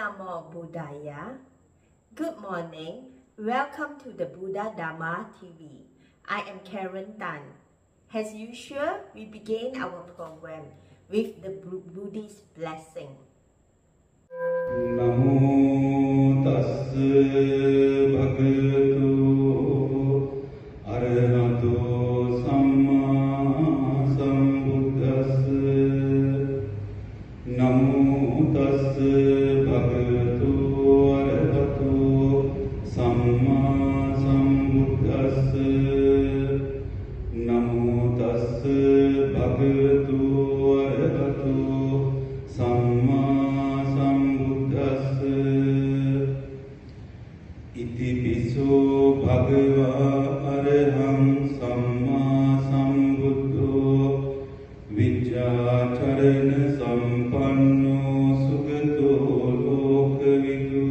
Namo Buddhaya. Good morning. Welcome to the Buddha Dharma TV. I am Karen Tan. As usual, we begin our program with the Buddhist blessing. Namo tassa bhagavato arahato samma sambuddhassa. Namo tassa bhagavato arahato samma sambuddhassa. Namo tassa bhagavato arahato samma sambuddhassa. Iti piso bhagava araham samma sambuddho vichacharana sampanno sugato lokavidu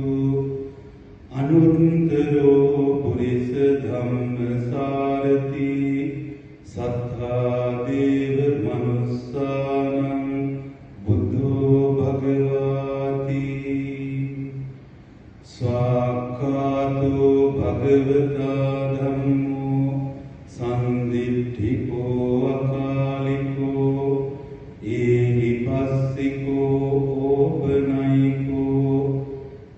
anuttaro purisa dhamma sarati sattha deva manussanam buddho bhagavati Swakato bhagavata dhammo sanditthiko akaliko ehipassiko opanayiko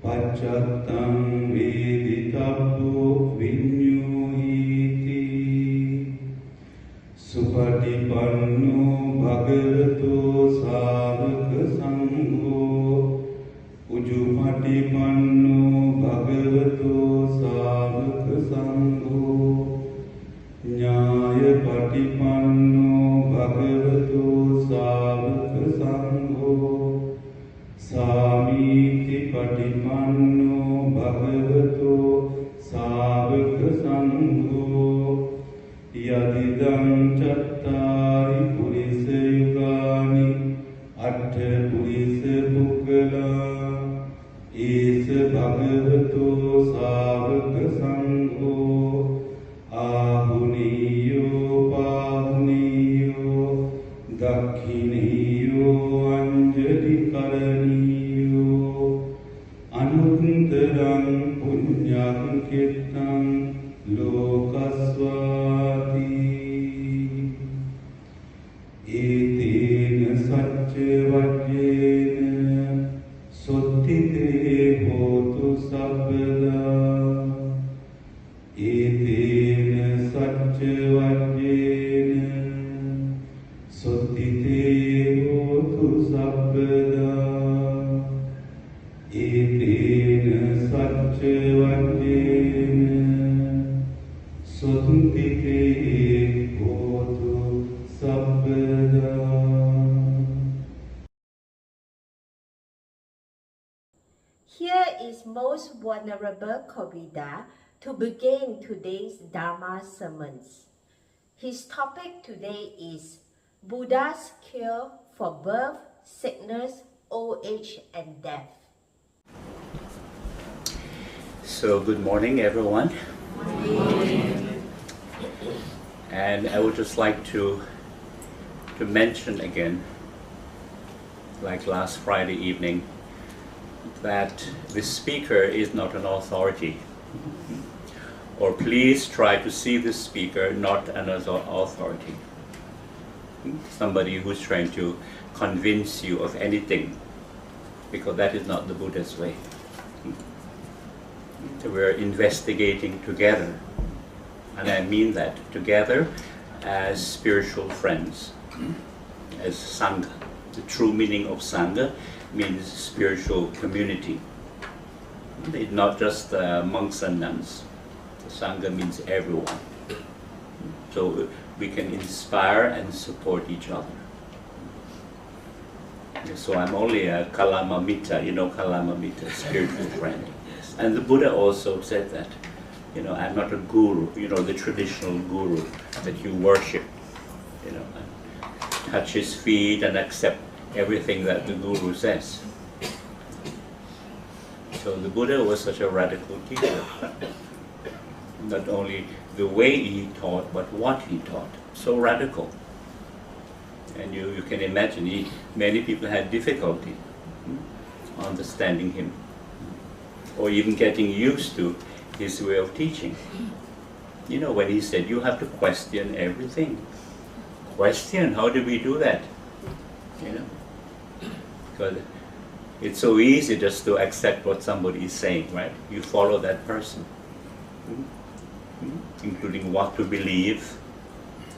paccattam veditabbo vinyuhiti supatipanno bhagavato sāvaka sangho Ujupatipanno bhagavato sāvaka sangho Nyāya patipanno bhagavato sāvaka sangho Sāmīti patipanno bhagavato sāvaka sangho Yadidam cattari purisa yugani atta purisa pukkala Esa bhagavato sāvaka sangho ahuniyo pahuniyo dakkhineyo anjali karaniyo anuttaram punyam kirtam lokasvati etena sacca vajjena sottite hotu sabbada etena sacca vajjena sottite hotu sabbada etena sacca vajjena sottite hotu sabbada. Here is most vulnerable Kovida to begin today's Dharma sermons. His topic today is Buddha's cure for birth, sickness, old age, and death. So good morning, everyone. And I would just like to mention again, like last Friday evening, that the speaker is not an authority. Or please try to see the speaker not as an authority. Somebody who's trying to convince you of anything, because that is not the Buddha's way. We're investigating together, and I mean that, together as spiritual friends, as Sangha. The true meaning of Sangha means spiritual community. It's not just monks and nuns. Sangha means everyone. So we can inspire and support each other. So I'm only a Kalamamita, you know Kalamamita, spiritual friend. And the Buddha also said that, you know, I'm not a guru, you know, the traditional guru that you worship, you know, and touch his feet and accept everything that the guru says. So the Buddha was such a radical teacher. Not only the way he taught, but what he taught. So radical. And you can imagine, many people had difficulty understanding him. or even getting used to his way of teaching. You know, when he said, you have to question everything. Question, how do we do that? You know, because it's so easy just to accept what somebody is saying, right? You follow that person, including what to believe,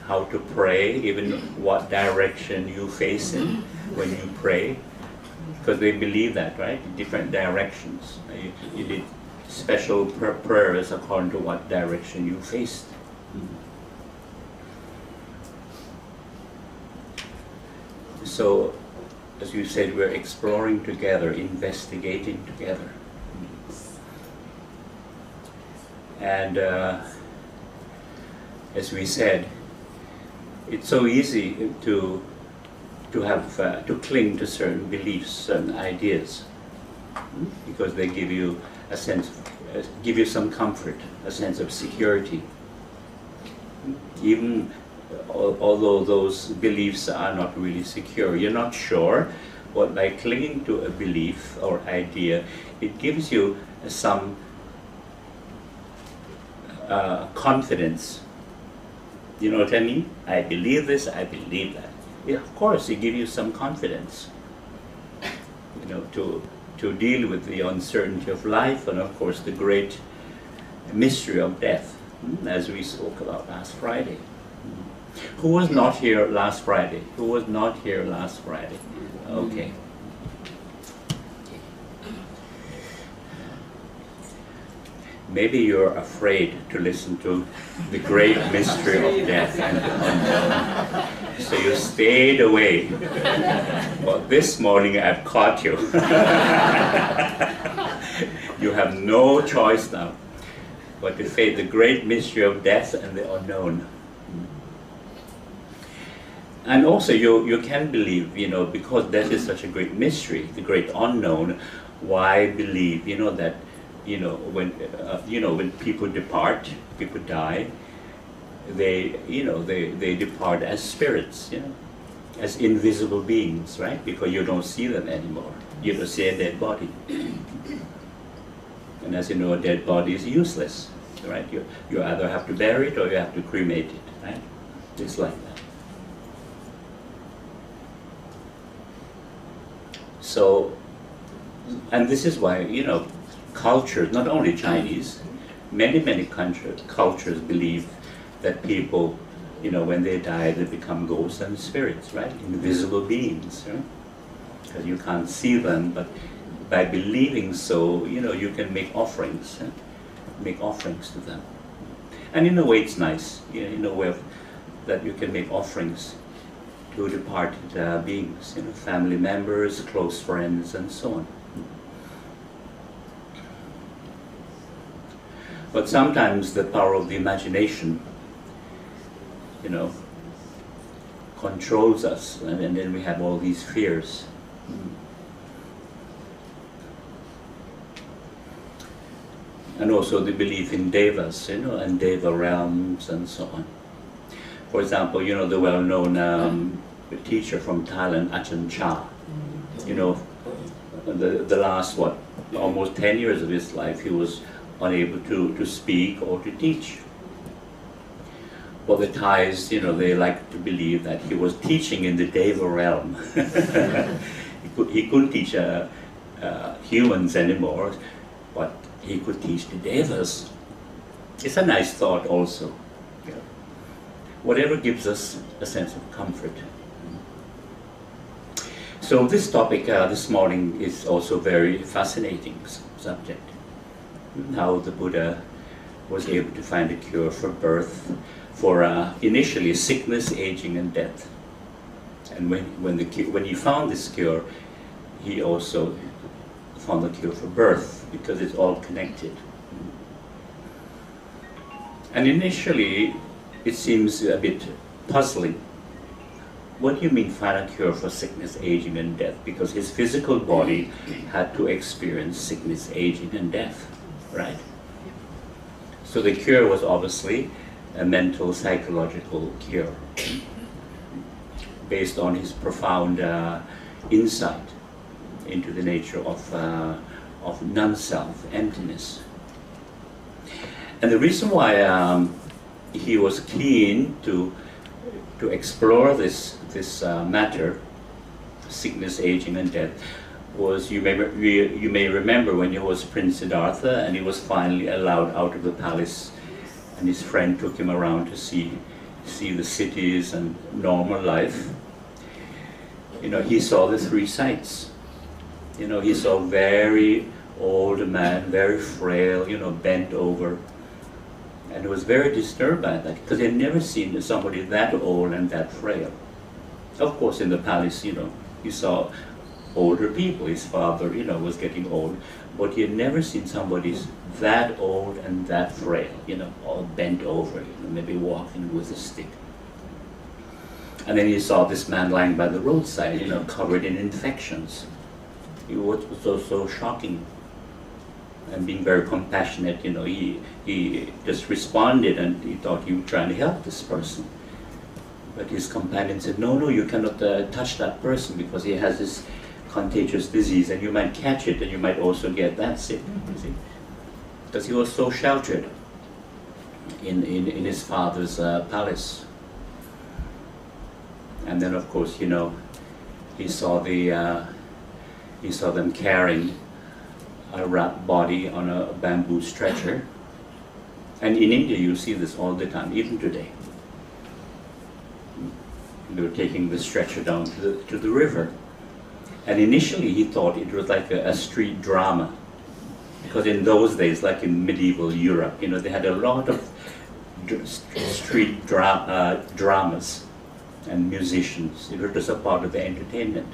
how to pray, even what direction you face in when you pray, because they believe that, right? Different directions. You did special prayers according to what direction you faced. So, as you said, we're exploring together, investigating together. And as we said, it's so easy to cling to certain beliefs, certain ideas, because they give you a sense, give you some comfort, a sense of security. Even although those beliefs are not really secure, you're not sure, but by clinging to a belief or idea, it gives you some confidence. You know what I mean? I believe this, I believe that. Yeah, of course, it gives you some confidence, you know, to deal with the uncertainty of life, and of course the great mystery of death, as we spoke about last Friday. Who was not here last Friday? Who was not here last Friday? Okay. Maybe you're afraid to listen to the great mystery of death and the unknown. So you stayed away. But this morning I've caught you. You have no choice now but to face the great mystery of death and the unknown. And also you can believe, you know, because death is such a great mystery, the great unknown, why believe, you know, that, you know, when people depart, people die, they, you know, they depart as spirits, you know, as invisible beings, right? Because you don't see them anymore. You don't see a dead body. And as you know, a dead body is useless, right? You either have to bury it or you have to cremate it, right? It's like that. So, and this is why, you know, cultures, not only Chinese, many cultures believe that people, you know, when they die, they become ghosts and spirits, right? Invisible beings, right? Because you can't see them, but by believing so, you know, you can make offerings, make offerings to them. And in a way, it's nice, you know, in a way that you can make offerings to departed beings, you know, family members, close friends, and so on. But sometimes the power of the imagination, you know, controls us, and then we have all these fears. And also the belief in devas, you know, and deva realms and so on. For example, you know, the well-known teacher from Thailand, Ajahn Chah, you know, the last, what, almost 10 years of his life, he was unable to speak or to teach. But the Thais, you know, they like to believe that he was teaching in the Deva realm. He couldn't teach humans anymore, but he could teach the Devas. It's a nice thought also. Yeah. Whatever gives us a sense of comfort. So this topic this morning is also very fascinating subject. How the Buddha was able to find a cure for birth, for initially sickness, aging, and death. And when he found this cure, he also found the cure for birth, because it's all connected. And initially, it seems a bit puzzling. What do you mean find a cure for sickness, aging, and death? Because his physical body had to experience sickness, aging, and death, right? So the cure was obviously a mental, psychological cure, based on his profound insight into the nature of of non-self, emptiness. And the reason why he was keen to explore this matter, sickness, aging, and death, was you may remember when he was Prince Siddhartha and he was finally allowed out of the palace, and his friend took him around to see the cities and normal life. You know, he saw the three sights. You know, he saw a very old man, very frail, you know, bent over. And he was very disturbed by that, because he had never seen somebody that old and that frail. Of course, in the palace, you know, he saw older people. His father, you know, was getting old. But he had never seen somebody that old and that frail, you know, all bent over, you know, maybe walking with a stick. And then he saw this man lying by the roadside, you know, covered in infections. It was so shocking. And being very compassionate, you know, he just responded, and he thought he was trying to help this person. But his companion said, no, you cannot touch that person, because he has this contagious disease, and you might catch it, and you might also get that sick, you see. Because he was so sheltered in his father's palace. And then, of course, you know, he saw them carrying a rat body on a bamboo stretcher. And in India, you see this all the time, even today. They were taking the stretcher down to the river. And initially, he thought it was like a street drama. Because in those days, like in medieval Europe, you know, they had a lot of street dramas and musicians. It was just a part of the entertainment.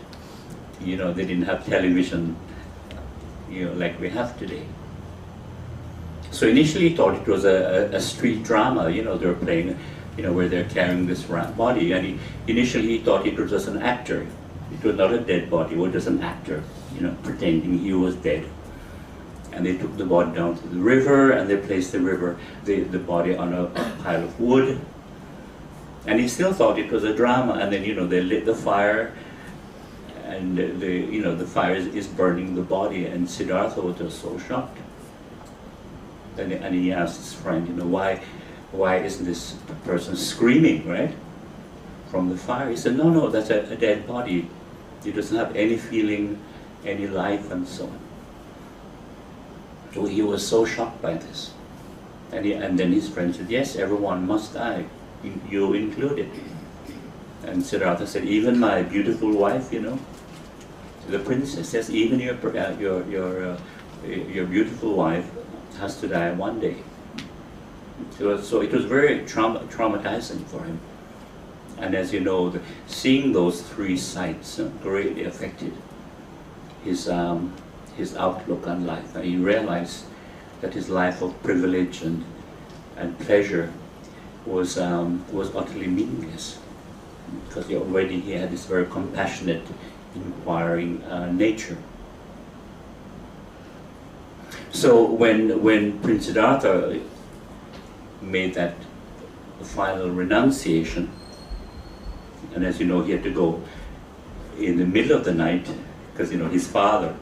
You know, they didn't have television, you know, like we have today. So initially he thought it was a street drama, you know, they were playing, you know, where they're carrying this rat body. And initially he thought it was just an actor. It was not a dead body, it was just an actor, you know, pretending he was dead. And they took the body down to the river, and they placed the body on a pile of wood. And he still thought it was a drama. And then, you know, they lit the fire, and the fire is burning the body. And Siddhartha was just so shocked. And he asked his friend, you know, why isn't this person screaming, right, from the fire? He said, no, that's a dead body. It doesn't have any feeling, any life, and so on. So he was so shocked by this. And then his friend said, yes, everyone must die, you included. And Siddhartha said, even my beautiful wife, you know, the princess says, even your beautiful wife has to die one day. So it was very traumatizing for him. And as you know, seeing those three sights greatly affected his outlook on life. And he realized that his life of privilege and pleasure was utterly meaningless, because he had this very compassionate, inquiring nature. So when Prince Siddhartha made that final renunciation, and as you know, he had to go in the middle of the night, because, you know, his father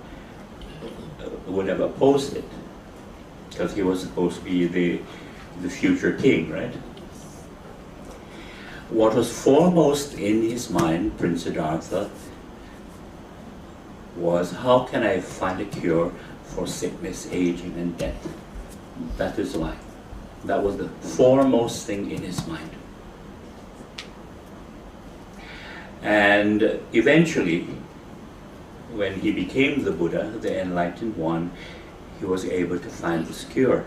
would have opposed it, because he was supposed to be the future king, right? What was foremost in his mind, Prince Siddhartha, was, how can I find a cure for sickness, aging, and death? That is why. That was the foremost thing in his mind. And eventually, when he became the Buddha, the Enlightened One, he was able to find this cure.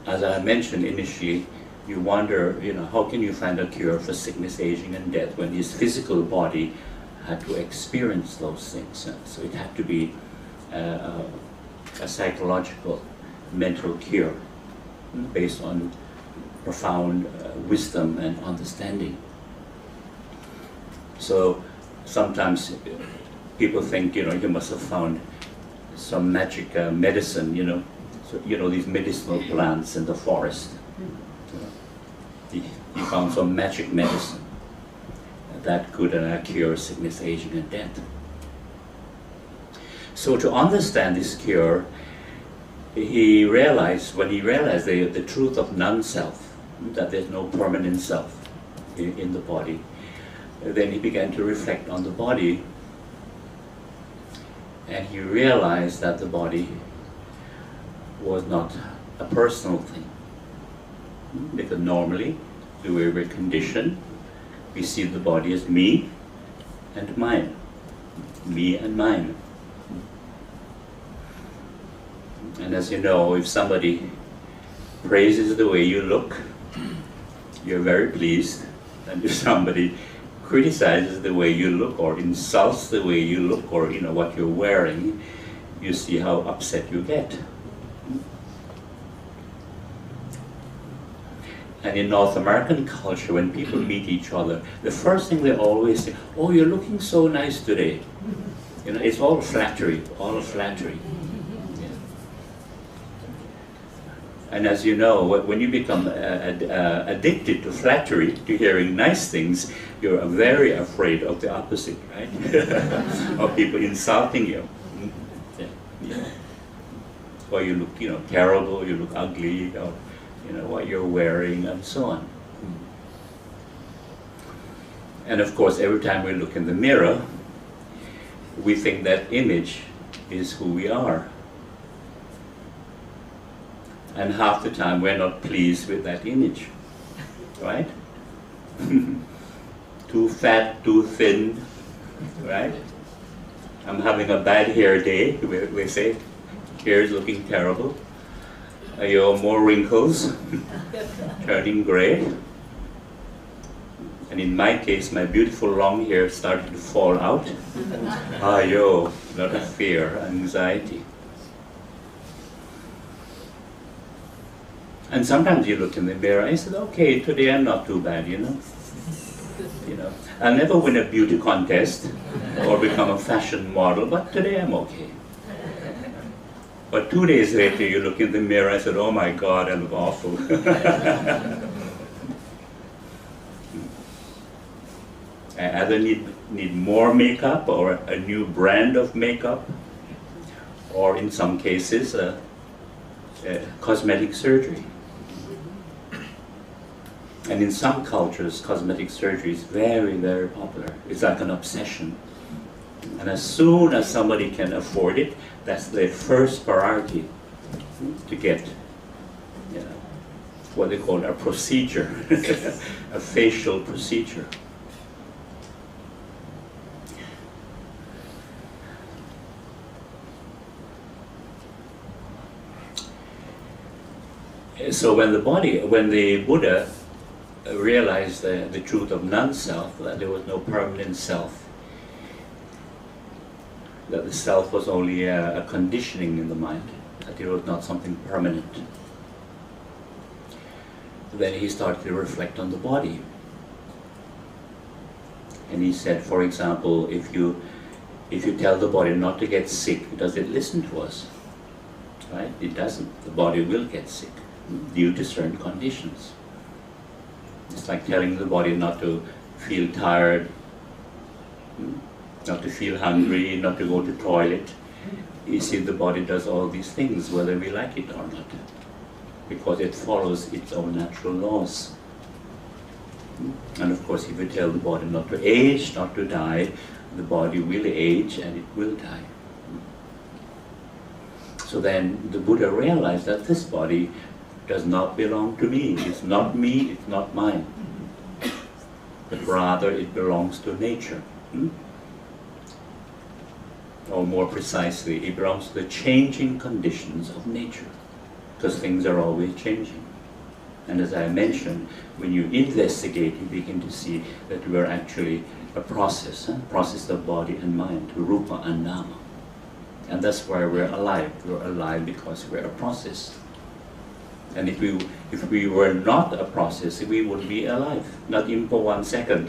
As I mentioned initially, you wonder, you know, how can you find a cure for sickness, aging, and death when his physical body had to experience those things? So it had to be a psychological, mental cure based on profound wisdom and understanding. So sometimes people think, you know, you must have found some magic medicine, you know. So, you know, these medicinal plants in the forest. He found some magic medicine that could cure sickness, aging, and death. So to understand this cure, when he realized the truth of non-self, that there's no permanent self in the body, then he began to reflect on the body, and he realized that the body was not a personal thing. Because normally, the way we're conditioned, we see the body as me and mine. Me and mine. And as you know, if somebody praises the way you look, you're very pleased. And if somebody criticizes the way you look, or insults the way you look, or what you're wearing, you see how upset you get. And in North American culture, when people meet each other, the first thing they always say, "Oh, you're looking so nice today." It's all flattery, all flattery. Yeah. And as you know, when you become addicted to flattery, to hearing nice things, you're very afraid of the opposite, right? Of people insulting you. Yeah. Yeah. Or you look, terrible, you look ugly, or what you're wearing, and so on. And of course, every time we look in the mirror, we think that image is who we are. And half the time we're not pleased with that image, right? Too fat, too thin, right? I'm having a bad hair day, we say. Hair is looking terrible. More wrinkles, turning gray. And in my case, my beautiful long hair started to fall out. A lot of fear, anxiety. And sometimes you look in the mirror and you say, okay, today I'm not too bad, I'll never win a beauty contest or become a fashion model, but today I'm okay. But 2 days later, you look in the mirror and said, oh my God, I look awful. I either need more makeup or a new brand of makeup, or in some cases, cosmetic surgery. And in some cultures, cosmetic surgery is very, very popular. It's like an obsession. And as soon as somebody can afford it, that's their first priority, to get what they call a procedure, a facial procedure. So when the Buddha realized the truth of non-self, that there was no permanent self, that the self was only a conditioning in the mind, that it was not something permanent, then he started to reflect on the body. And he said, for example, if you tell the body not to get sick, does it listen to us? Right? It doesn't. The body will get sick due to certain conditions. It's like telling the body not to feel tired, not to feel hungry, not to go to the toilet. You see, the body does all these things whether we like it or not, because it follows its own natural laws. And of course, if you tell the body not to age, not to die, the body will age and it will die. So then the Buddha realized that this body does not belong to me. It's not me, it's not mine. But rather it belongs to nature. Or more precisely, it belongs to the changing conditions of nature. Because things are always changing. And as I mentioned, when you investigate, you begin to see that we are actually a process of body and mind, rupa and nama. And that's why we're alive. We're alive because we're a process. And if we were not a process, we wouldn't be alive, not even for 1 second.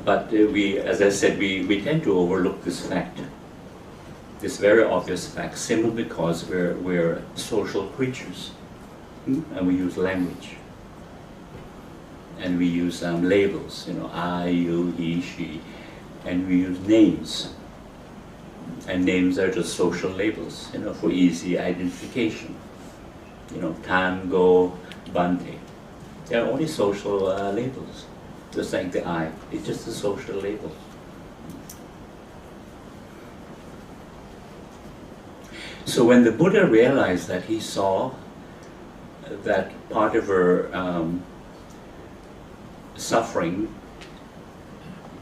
But as I said, we tend to overlook this fact, this very obvious fact, simply because we're social creatures, and we use language, and we use labels, I, you, he, she, and we use names. And names are just social labels, for easy identification. Tango, Bante. They're only social labels, just like the eye. It's just a social label. So when the Buddha realized that, he saw that part of her suffering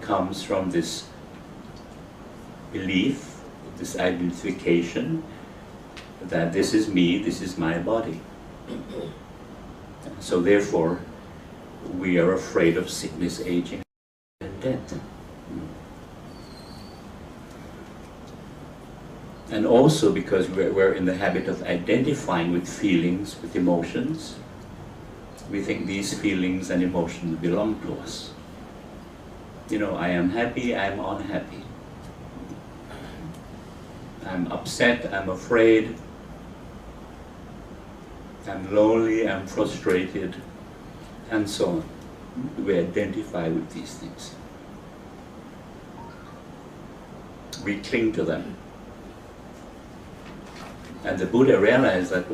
comes from this belief, this identification that this is me, this is my body. So therefore, we are afraid of sickness, aging, and death. And also because we're in the habit of identifying with feelings, with emotions, we think these feelings and emotions belong to us. I am happy, I am unhappy. I'm upset, I'm afraid, I'm lonely, I'm frustrated, and so on. We identify with these things. We cling to them. And the Buddha realized that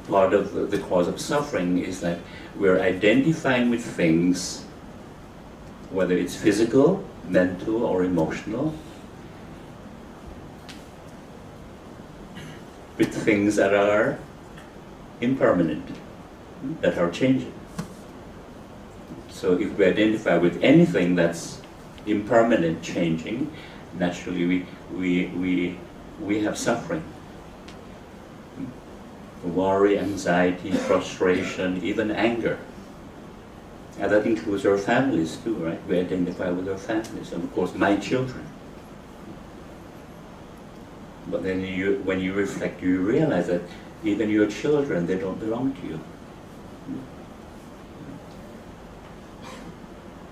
part of the cause of suffering is that we're identifying with things, whether it's physical, mental, or emotional, with things that are impermanent, that are changing. So if we identify with anything that's impermanent, changing, naturally we have suffering. Worry, anxiety, frustration, even anger. And that includes our families too, right? We identify with our families, and of course my children. But then when you reflect, you realize that even your children, they don't belong to you.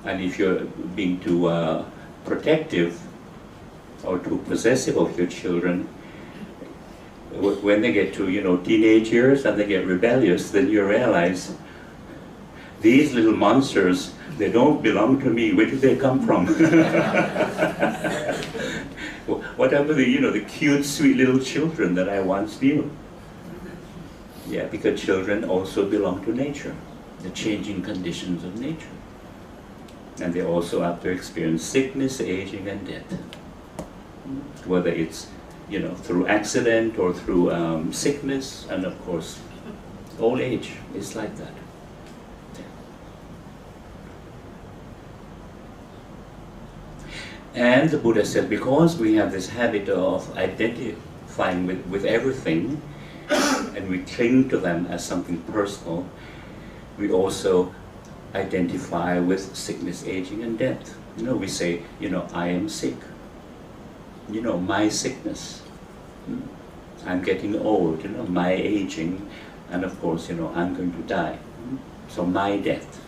And if you're being too protective or too possessive of your children, when they get to teenage years and they get rebellious, then you realize these little monsters, they don't belong to me. Where did they come from? What happened to the cute, sweet little children that I once knew? Yeah, because children also belong to nature, the changing conditions of nature. And they also have to experience sickness, aging, and death. Whether it's through accident or through sickness, and of course, old age is like that. And the Buddha said, because we have this habit of identifying with everything, and we cling to them as something personal, we also identify with sickness, aging, and death. We say, I am sick. My sickness. I'm getting old, my aging, and of course, I'm going to die. So my death.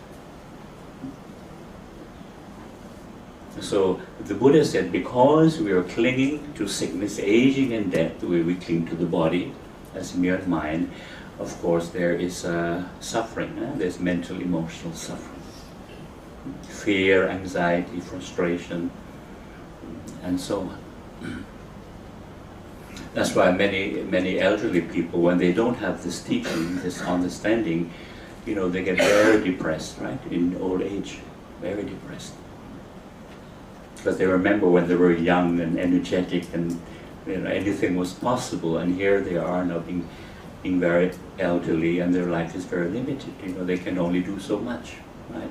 So the Buddha said, because we are clinging to sickness, aging, and death, the way we cling to the body as mere mind, of course there is suffering. There's mental, emotional suffering. Fear, anxiety, frustration, and so on. That's why many elderly people, when they don't have this teaching, this understanding, they get very depressed, right? In old age, very depressed. Because they remember when they were young and energetic and anything was possible, and here they are now being very elderly and their life is very limited. They can only do so much, right?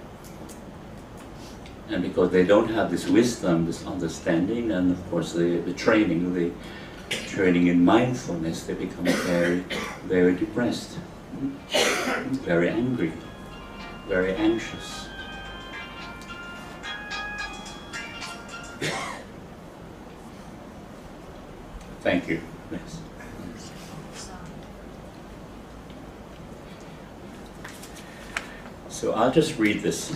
And because they don't have this wisdom, this understanding, and of course the training in mindfulness, they become very, very depressed, very angry, very anxious. Thank you. Yes. So I'll just read this.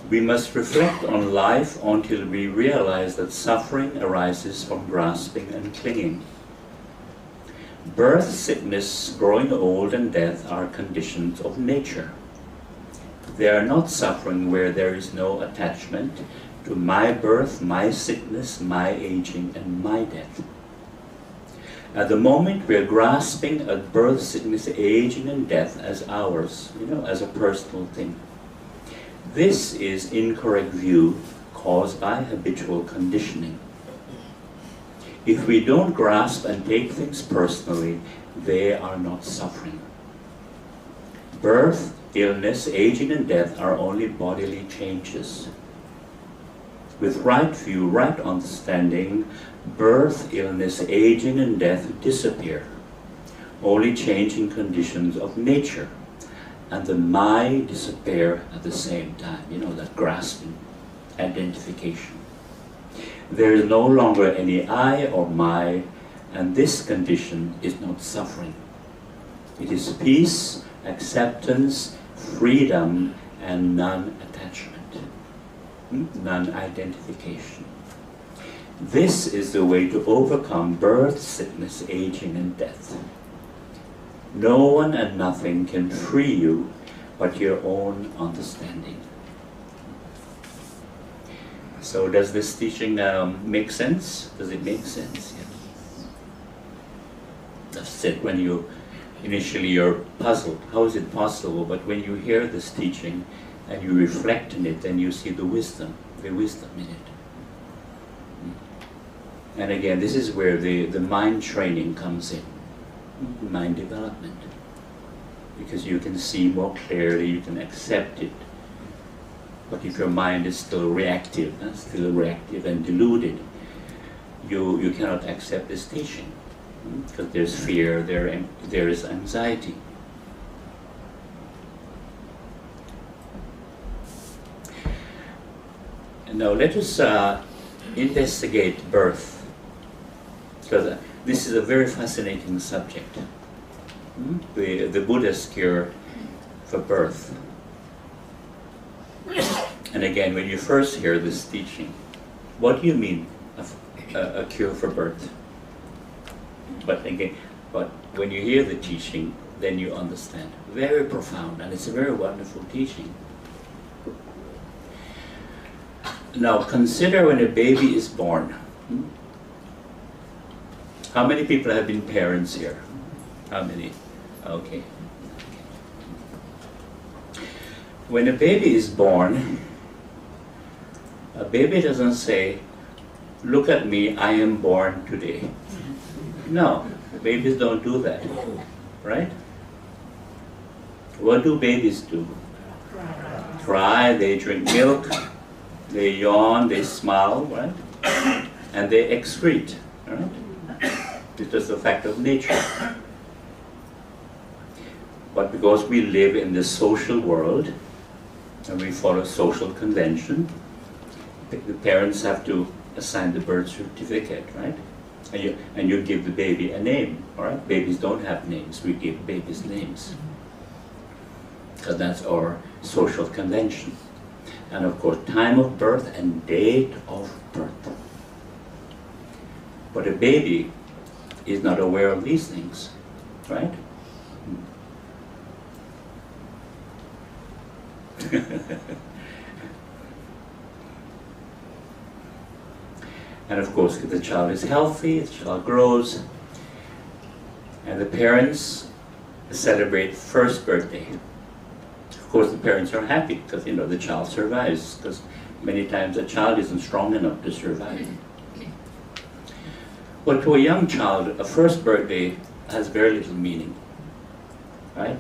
We must reflect on life until we realize that suffering arises from grasping and clinging. Birth, sickness, growing old, and death are conditions of nature. They are not suffering where there is no attachment to my birth, my sickness, my aging, and my death. At the moment we are grasping at birth, sickness, aging, and death as ours, as a personal thing. This is incorrect view caused by habitual conditioning. If we don't grasp and take things personally, they are not suffering. Birth, illness, aging, and death are only bodily changes. With right view, right understanding, birth, illness, aging, and death disappear, only changing conditions of nature. And the my disappear at the same time, that grasping, identification. There is no longer any I or my, and this condition is not suffering. It is peace, acceptance, freedom, and non-attachment, non-identification. This is the way to overcome birth, sickness, aging, and death. No one and nothing can free you but your own understanding. So does this teaching make sense? Does it make sense? Yeah. That's it. When initially you're puzzled, how is it possible? But when you hear this teaching and you reflect on it, then you see the wisdom in it. And again, this is where the mind training comes in, mind development. Because you can see more clearly, you can accept it. But if your mind is still reactive and deluded, you cannot accept this teaching. Because there's fear, there is anxiety. And now let us investigate birth. Because this is a very fascinating subject. The Buddha's cure for birth. And again, when you first hear this teaching, what do you mean a cure for birth? But when you hear the teaching, then you understand. Very profound, and it's a very wonderful teaching. Now consider when a baby is born. How many people have been parents here? How many? Okay. When a baby is born, a baby doesn't say, "Look at me, I am born today." No, babies don't do that, right? What do babies do? Cry, they drink milk, they yawn, they smile, right? And they excrete, right? It's just a fact of nature. But because we live in this social world, and we follow social convention, the parents have to assign the birth certificate, right? And you give the baby a name, all right? Babies don't have names. We give babies names. Because that's our social convention. And of course, time of birth and date of birth. But a baby is not aware of these things, right? And of course, if the child is healthy, the child grows, and the parents celebrate first birthday. Of course, the parents are happy because the child survives, because many times a child isn't strong enough to survive. But to a young child, a first birthday has very little meaning, right?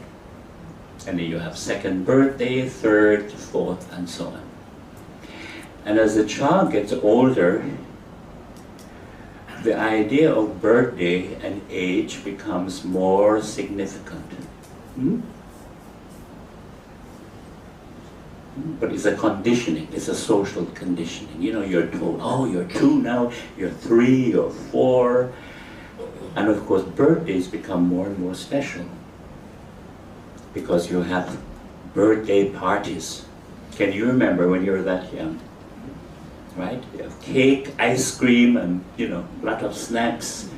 And then you have second birthday, third, fourth, and so on. And as the child gets older, the idea of birthday and age becomes more significant. But it's a conditioning, it's a social conditioning. You're told, oh, you're 2 now, you're 3, you're 4. And of course, birthdays become more and more special. Because you have birthday parties. Can you remember when you were that young? Right? You have cake, ice cream, and a lot of snacks.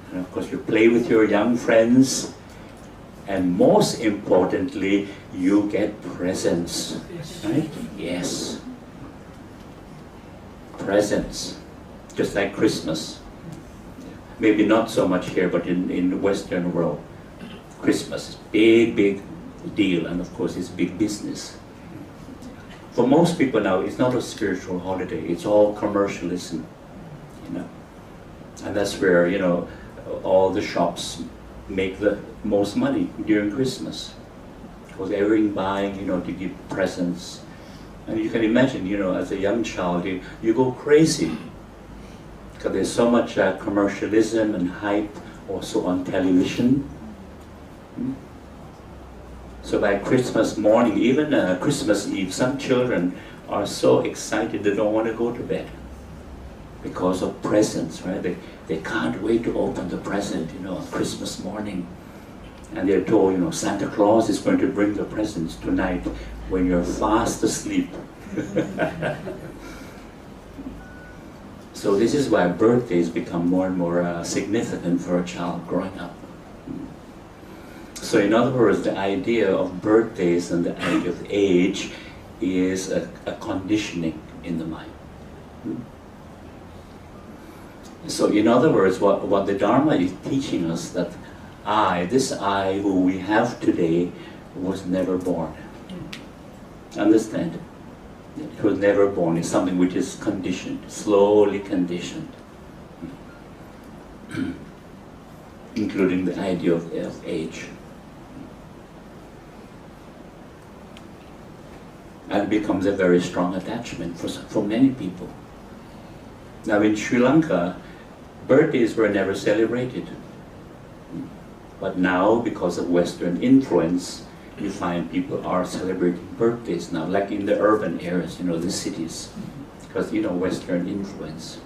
And of course you play with your young friends. And most importantly, you get presents, right? Yes. Presents. Just like Christmas. Maybe not so much here, but in the Western world, Christmas is big deal, and of course it's big business. For most people now, it's not a spiritual holiday, it's all commercialism, you know. And that's where, you know, all the shops make the most money during Christmas. Because everyone buying, you know, to give presents. And you can imagine, you know, as a young child, you go crazy. Because there's so much commercialism and hype also on television. So by Christmas morning, even Christmas Eve, some children are so excited they don't want to go to bed because of presents, right? They can't wait to open the present, you know, on Christmas morning. And they're told, you know, Santa Claus is going to bring the presents tonight when you're fast asleep. So this is why birthdays become more and more significant for a child growing up. So in other words, the idea of birthdays and the idea of age is a conditioning in the mind. So in other words, what the Dharma is teaching us, that this I who we have today was never born. Understand? It was never born. It's something which is conditioned, slowly conditioned. Including the idea of age. And it becomes a very strong attachment for many people. Now in Sri Lanka, birthdays were never celebrated. But now, because of Western influence, you find people are celebrating birthdays now, like in the urban areas, you know, the cities, because, you know, Western influence.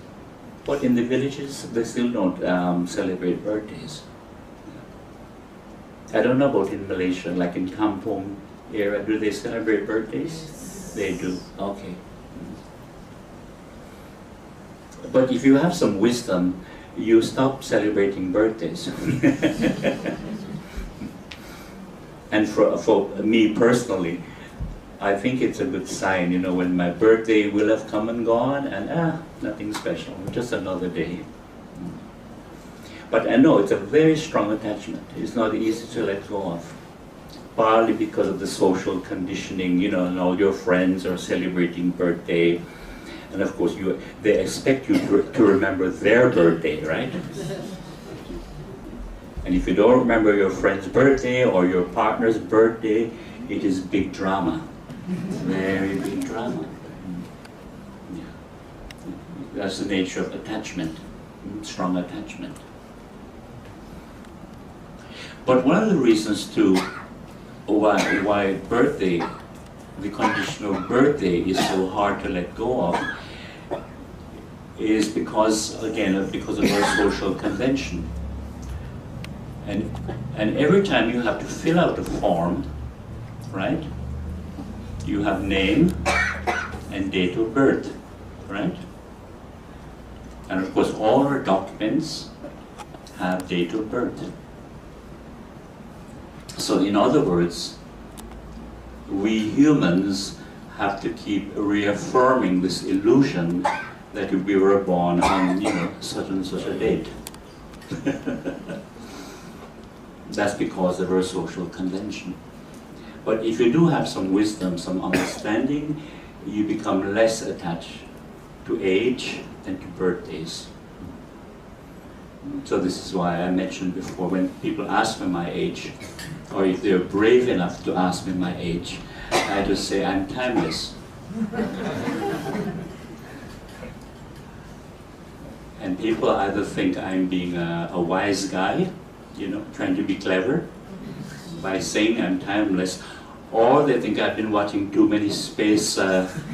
But in the villages, they still don't celebrate birthdays. I don't know about in Malaysia, like in Kampung area, do they celebrate birthdays? Yes. They do, okay. But if you have some wisdom, you stop celebrating birthdays. And for me personally, I think it's a good sign, you know, when my birthday will have come and gone, and nothing special, just another day. But I know it's a very strong attachment. It's not easy to let go of. Partly because of the social conditioning, you know, and all your friends are celebrating birthday. And of course, they expect you to remember their birthday, right? And if you don't remember your friend's birthday or your partner's birthday, it is big drama. Very big drama. Yeah. That's the nature of attachment, strong attachment. But one of the reasons too why birthday, the condition of birthday is so hard to let go of, is because, again, because of our social convention. And every time you have to fill out a form, right? You have name and date of birth, right? And of course, all our documents have date of birth. So in other words, we humans have to keep reaffirming this illusion that we were born on, you know, such and such a date. That's because of our social convention. But if you do have some wisdom, some understanding, you become less attached to age than to birthdays. So this is why I mentioned before, when people ask me my age, or if they're brave enough to ask me my age, I just say I'm timeless. And people either think I'm being a wise guy, you know, trying to be clever by saying I'm timeless, or they think I've been watching too many space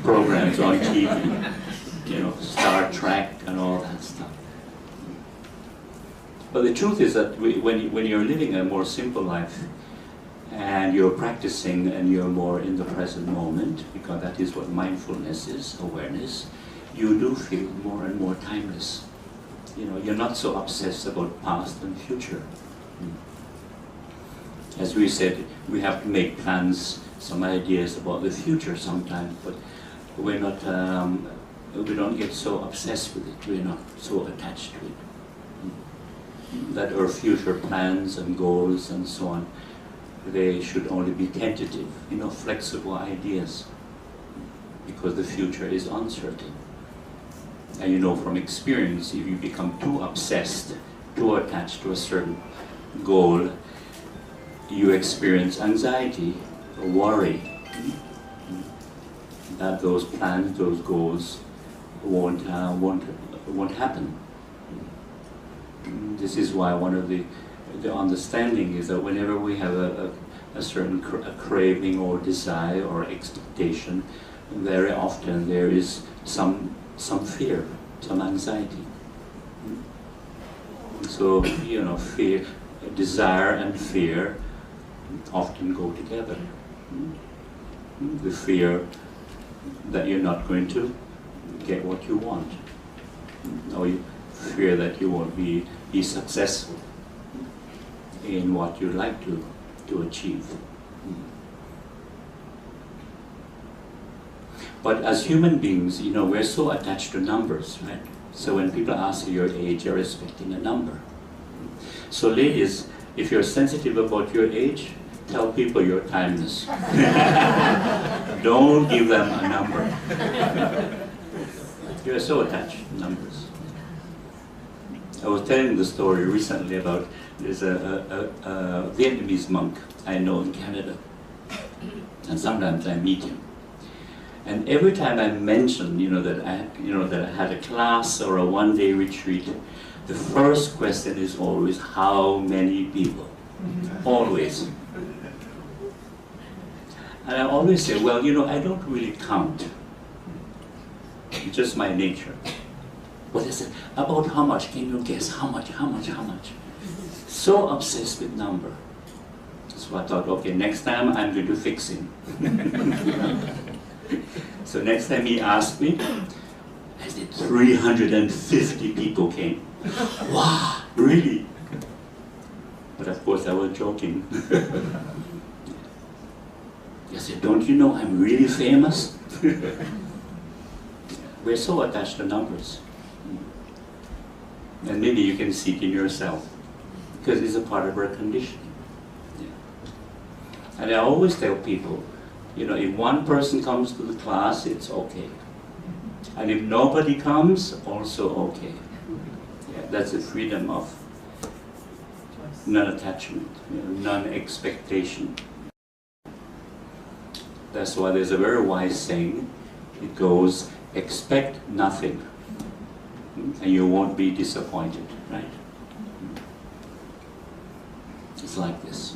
programs on TV, you know, Star Trek and all that stuff. But the truth is that when you're living a more simple life, and you're practicing and you're more in the present moment, because that is what mindfulness is, awareness, you do feel more and more timeless. You know, you're not so obsessed about past and future. As we said, we have to make plans, some ideas about the future sometimes, but we're not, we don't get so obsessed with it, we're not so attached to it. That our future plans and goals and so on, they should only be tentative, flexible ideas, because the future is uncertain. And from experience, if you become too obsessed, too attached to a certain goal, you experience anxiety or worry that those plans, those goals won't happen. This is why one of the understanding is that whenever we have a certain craving or desire or expectation, very often there is some fear, some anxiety. So, fear, desire and fear often go together. The fear that you're not going to get what you want, or you fear that you won't be successful in what you'd like to achieve. But as human beings, we're so attached to numbers, right? So when people ask you your age, you're expecting a number. So ladies, if you're sensitive about your age, tell people you're timeless. Don't give them a number. You're so attached to numbers. I was telling the story recently about there's a Vietnamese monk I know in Canada, and sometimes I meet him. And every time I mention, that I had a class or a one-day retreat, the first question is always, how many people? Always. And I always say, well, I don't really count. It's just my nature. But I said, about how much? Can you guess? How much? How much? How much? So obsessed with number. So I thought, okay, next time I'm going to fix him. So next time he asked me, I said 350 people came. Wow, really? But of course I was joking. I said, don't you know I'm really famous? We're so attached to numbers. And maybe you can see it in yourself, because it's a part of our conditioning. Yeah. And I always tell people, if one person comes to the class, it's okay. And if nobody comes, also okay. Yeah, that's the freedom of non-attachment, non-expectation. That's why there's a very wise saying. It goes, expect nothing, and you won't be disappointed, right? It's like this.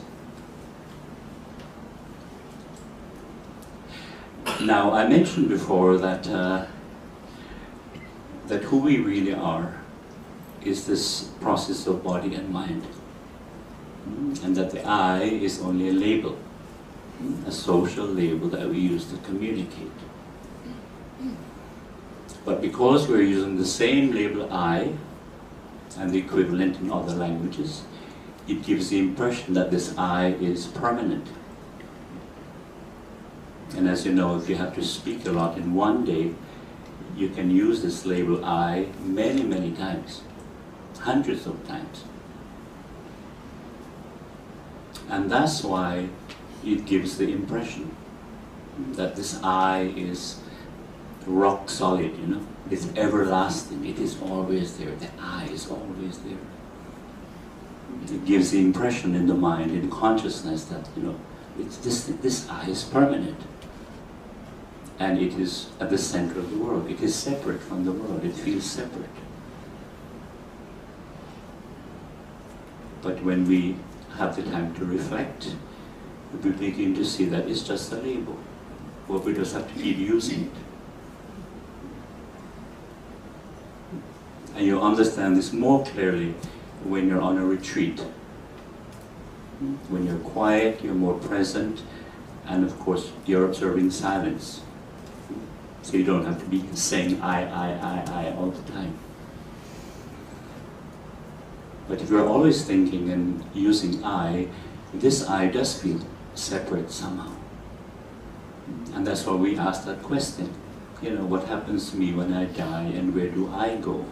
Now, I mentioned before that that who we really are is this process of body and mind, and that the I is only a label, a social label that we use to communicate. But because we're using the same label I, and the equivalent in other languages, it gives the impression that this I is permanent. And as you know, if you have to speak a lot in one day, you can use this label I many, many times, hundreds of times. And that's why it gives the impression that this I is rock solid, it's everlasting, it is always there, the I is always there. It gives the impression in the mind, in consciousness that, it's this I is permanent. And it is at the center of the world. It is separate from the world. It feels separate. But when we have the time to reflect, we begin to see that it's just a label. But we just have to keep using it. And you understand this more clearly when you're on a retreat. When you're quiet, you're more present, and of course you're observing silence. So you don't have to be saying I all the time. But if you're always thinking and using I, this I does feel separate somehow. And that's why we ask that question. What happens to me when I die, and where do I go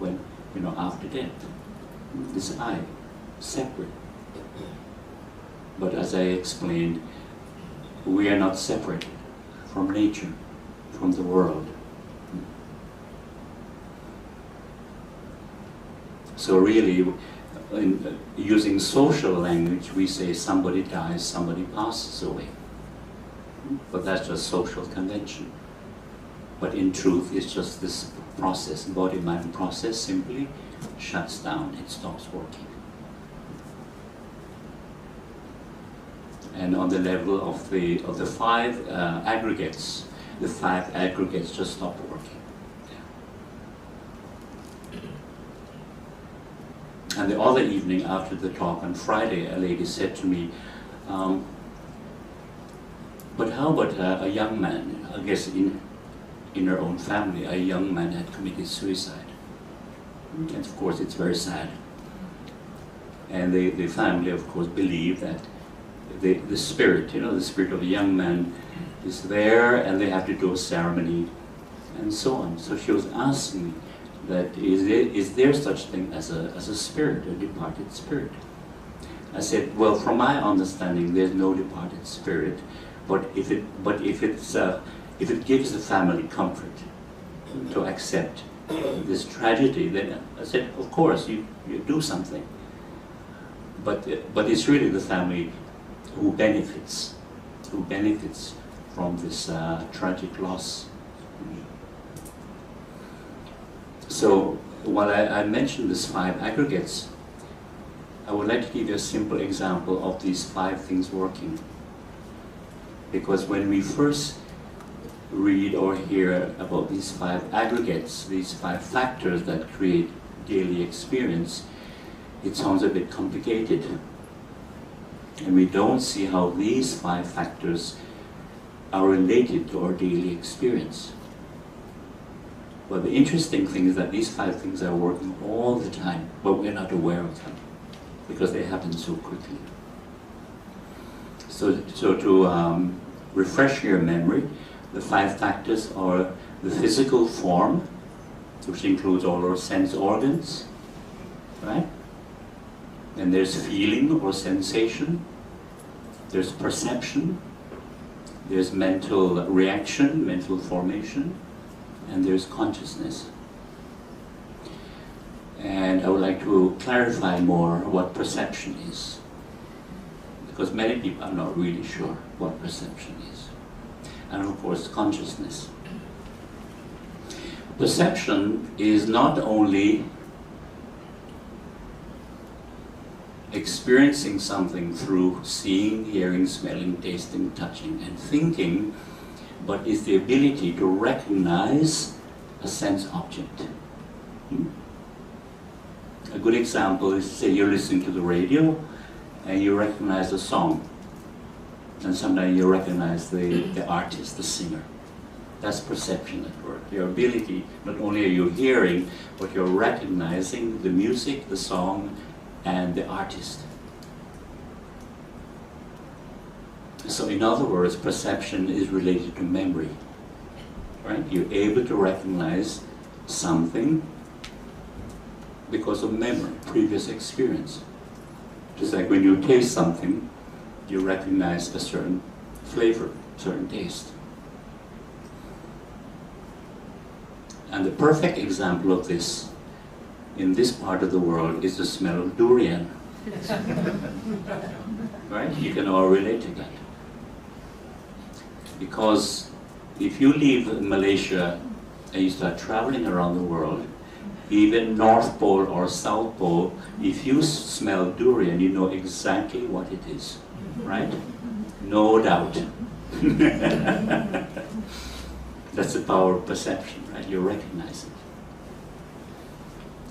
when, after death? This I, separate. But as I explained, we are not separate from nature, from the world. So really, using social language, we say somebody dies, somebody passes away. But that's just social convention. But in truth, it's just this process, body-mind process simply shuts down, it stops working. And on the level of the five aggregates, the five aggregates just stop working. And the other evening after the talk on Friday, a lady said to me, but how about a young man? I guess in her own family, a young man had committed suicide. And of course, it's very sad. And the family, of course, believe that the spirit, the spirit of a young man is there, and they have to do a ceremony, and so on. So she was asking me that is there such thing as a spirit, a departed spirit? I said, well, from my understanding, there's no departed spirit, but if it gives the family comfort to accept this tragedy, then I said, of course, you do something. But it's really the family who benefits from this tragic loss. So while I mentioned these five aggregates, I would like to give you a simple example of these five things working. Because when we first read or hear about these five aggregates, these five factors that create daily experience, it sounds a bit complicated. And we don't see how these five factors are related to our daily experience. But the interesting thing is that these five things are working all the time, but we're not aware of them because they happen so quickly. So to refresh your memory, the five factors are the physical form, which includes all our sense organs, right? Then there's feeling or sensation, there's perception, there's mental reaction, mental formation, and there's consciousness. And I would like to clarify more what perception is, because many people are not really sure what perception is. And of course, consciousness. Perception is not only experiencing something through seeing, hearing, smelling, tasting, touching, and thinking, but is the ability to recognize a sense object. A good example is, say you're listening to the radio and you recognize a song, and sometimes you recognize the artist, the singer. That's perception at work. Your ability, not only are you hearing, but you're recognizing the music, the song, and the artist. So in other words, perception is related to memory, right? You're able to recognize something because of memory, previous experience. Just like when you taste something, you recognize a certain flavor, certain taste. And the perfect example of this in this part of the world is the smell of durian. Right? You can all relate to that. Because if you leave Malaysia and you start traveling around the world, even North Pole or South Pole, if you smell durian, you know exactly what it is, right? No doubt. That's the power of perception, right? You recognize it.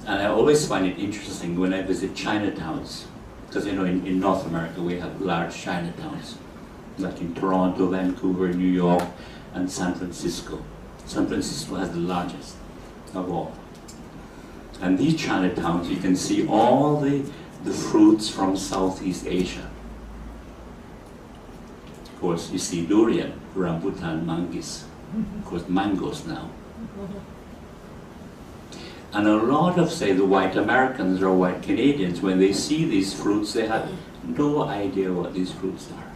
And I always find it interesting when I visit Chinatowns, because in North America we have large Chinatowns, like in Toronto, Vancouver, New York, and San Francisco. San Francisco has the largest of all. And these Chinatowns, you can see all the fruits from Southeast Asia. Of course, you see durian, rambutan, mangoes, of course, mangoes now. And a lot of, say, the white Americans or white Canadians, when they see these fruits, they have no idea what these fruits are.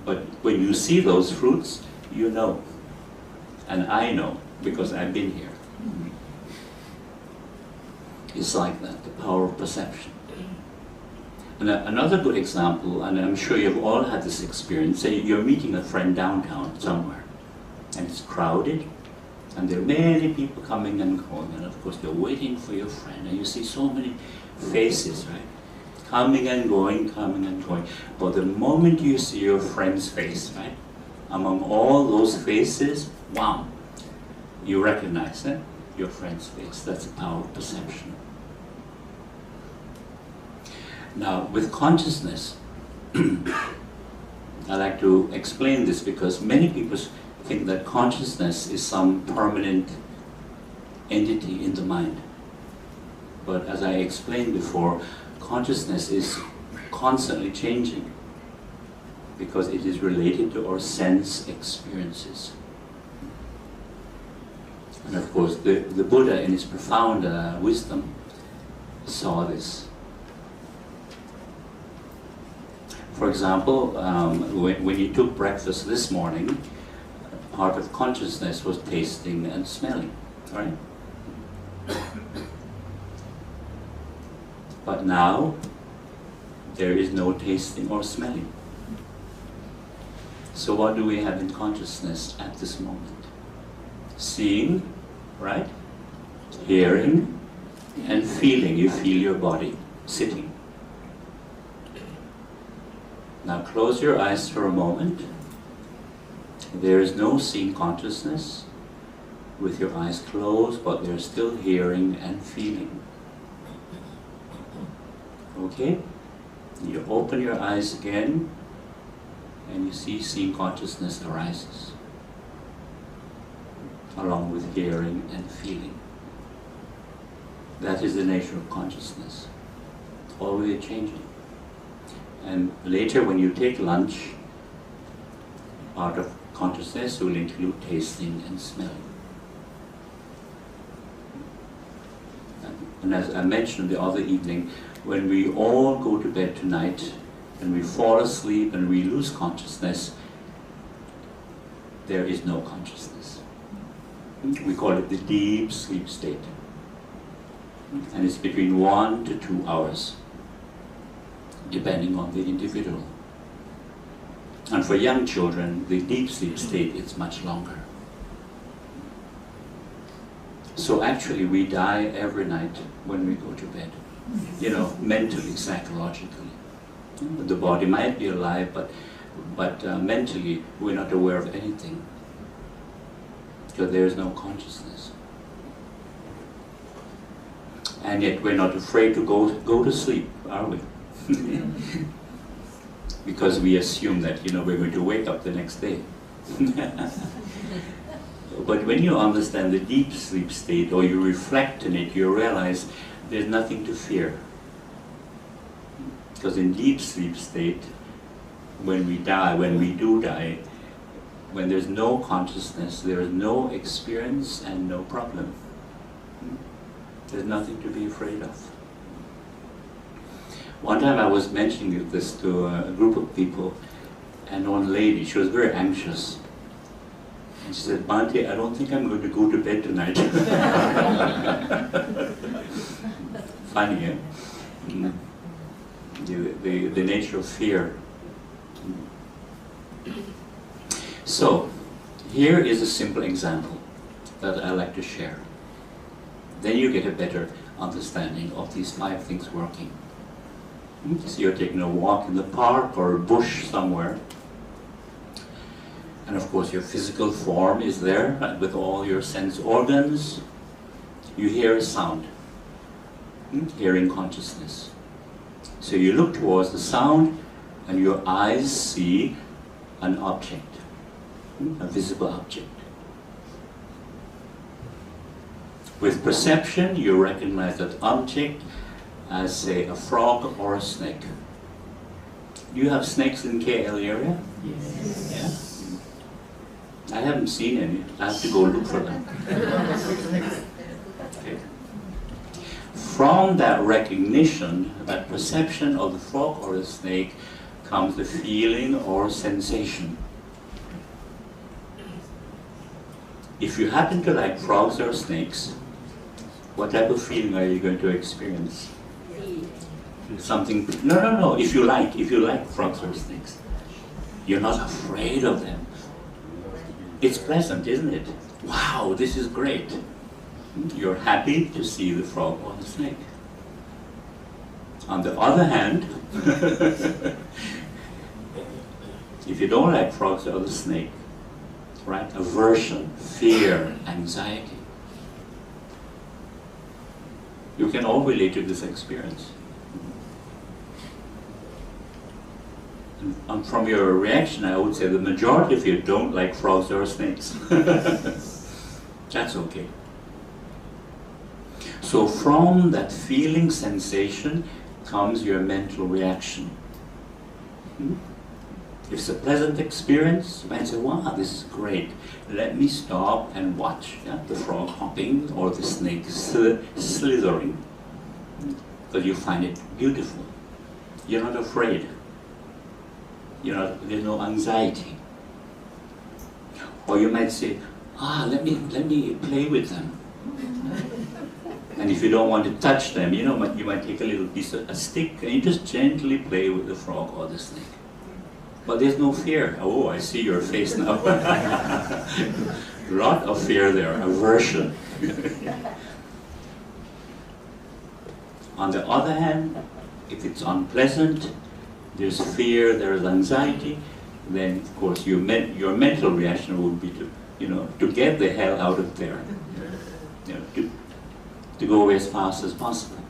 But when you see those fruits, you know. And I know, because I've been here. It's like that, the power of perception. And another good example, and I'm sure you've all had this experience, say you're meeting a friend downtown somewhere, and it's crowded, and there are many people coming and going, and of course you're waiting for your friend, and you see so many faces, right? Coming and going, coming and going. But the moment you see your friend's face, right, among all those faces, wow, you recognize it, your friend's face. That's the power of perception. Now, with consciousness, I like to explain this because many people think that consciousness is some permanent entity in the mind. But as I explained before, consciousness is constantly changing because it is related to our sense experiences. And of course, the Buddha, in his profound wisdom, saw this. For example, when you took breakfast this morning, part of consciousness was tasting and smelling, right? But now, there is no tasting or smelling. So what do we have in consciousness at this moment? Seeing, right? Hearing, and feeling. You feel your body sitting. Now close your eyes for a moment. There is no seeing consciousness with your eyes closed, but there's still hearing and feeling. Okay? You open your eyes again, and you see seeing consciousness arises, along with hearing and feeling. That is the nature of consciousness, always changing. And later when you take lunch, part of consciousness will include tasting and smelling. And as I mentioned the other evening, when we all go to bed tonight and we fall asleep and we lose consciousness, there is no consciousness. We call it the deep sleep state. And it's between 1 to 2 hours, depending on the individual. And for young children, the deep sleep state is much longer. So actually we die every night when we go to bed. You know, mentally, psychologically. The body might be alive, but mentally we're not aware of anything, because there is no consciousness. And yet we're not afraid to go to sleep, are we? Because we assume that, you know, we're going to wake up the next day. But when you understand the deep sleep state, or you reflect on it, you realize there's nothing to fear. Because in deep sleep state, when we die, when we do die, when there's no consciousness, there is no experience and no problem. There's nothing to be afraid of. One time I was mentioning this to a group of people, and one lady, she was very anxious. And she said, "Bhante, I don't think I'm going to go to bed tonight." Funny, eh? The nature of fear. So, here is a simple example that I like to share. Then you get a better understanding of these 5 things working. So you're taking a walk in the park or a bush somewhere. And of course your physical form is there, right, with all your sense organs. You hear a sound, hearing consciousness. So you look towards the sound and your eyes see an object, a visible object. With perception, you recognize that object as, say, a frog or a snake. Do you have snakes in KL area? Yes. Yeah? I haven't seen any. I have to go look for them. Okay. From that recognition, that perception of the frog or the snake, comes the feeling or sensation. If you happen to like frogs or snakes, what type of feeling are you going to experience? Something, no. If you like frogs or snakes, you're not afraid of them. It's pleasant, isn't it? Wow, this is great. You're happy to see the frog or the snake. On the other hand, if you don't like frogs or the snake, right? Aversion, fear, anxiety. You can all relate to this experience. And from your reaction, I would say the majority of you don't like frogs or snakes. That's okay. So from that feeling sensation comes your mental reaction. If it's a pleasant experience, you might say, wow, this is great. Let me stop and watch the frog hopping or the snake slithering. Because you find it beautiful. You're not afraid. There's no anxiety. Or you might say, let me play with them. And if you don't want to touch them, you might take a little piece of a stick and you just gently play with the frog or the snake. But there's no fear. Oh, I see your face now. A lot of fear there, aversion. On the other hand, if it's unpleasant, there's fear, there's anxiety, then of course your mental reaction would be to get the hell out of there, to go away as fast as possible.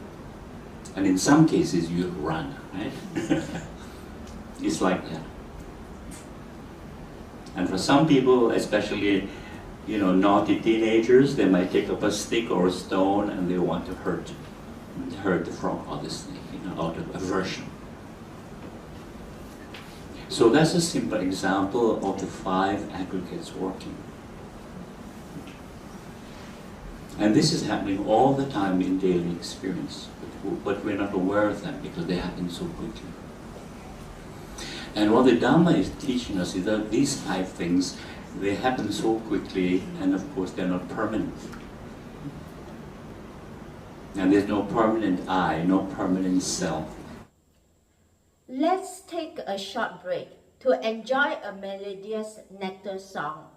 And in some cases you run, right? It's like that. And for some people, especially naughty teenagers, they might take up a stick or a stone and they want to hurt the frog or the snake, out of aversion. So that's a simple example of the 5 aggregates working. And this is happening all the time in daily experience, but we're not aware of them because they happen so quickly. And what the Dhamma is teaching us is that these 5 things, they happen so quickly, and of course they're not permanent. And there's no permanent I, no permanent self. Let's take a short break to enjoy a melodious nectar song.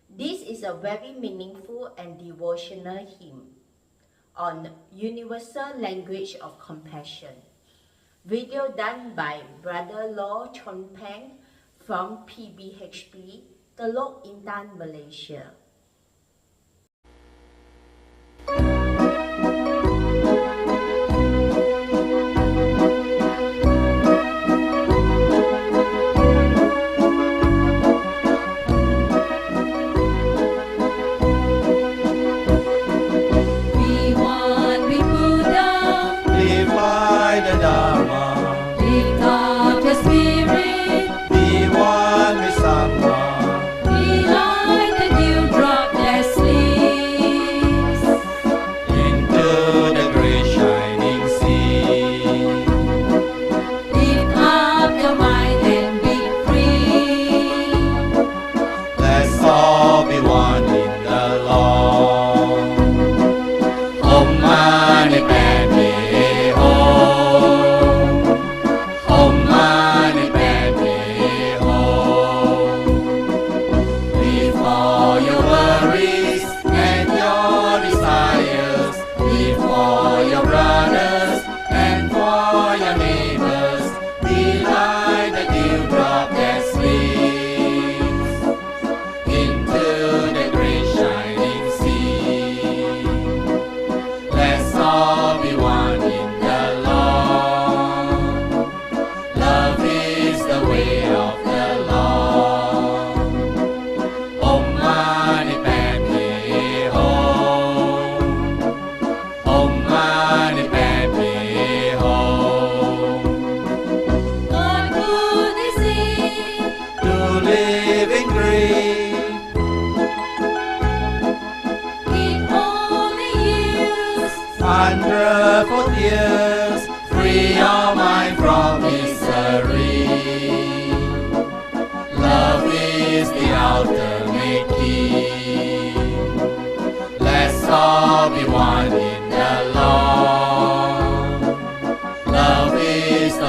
This is a very meaningful and devotional hymn on universal language of compassion. Video done by Brother Law Chon Peng from PBHP, Telok Intan, Malaysia. Be one with Sangha. Be like the dewdrop.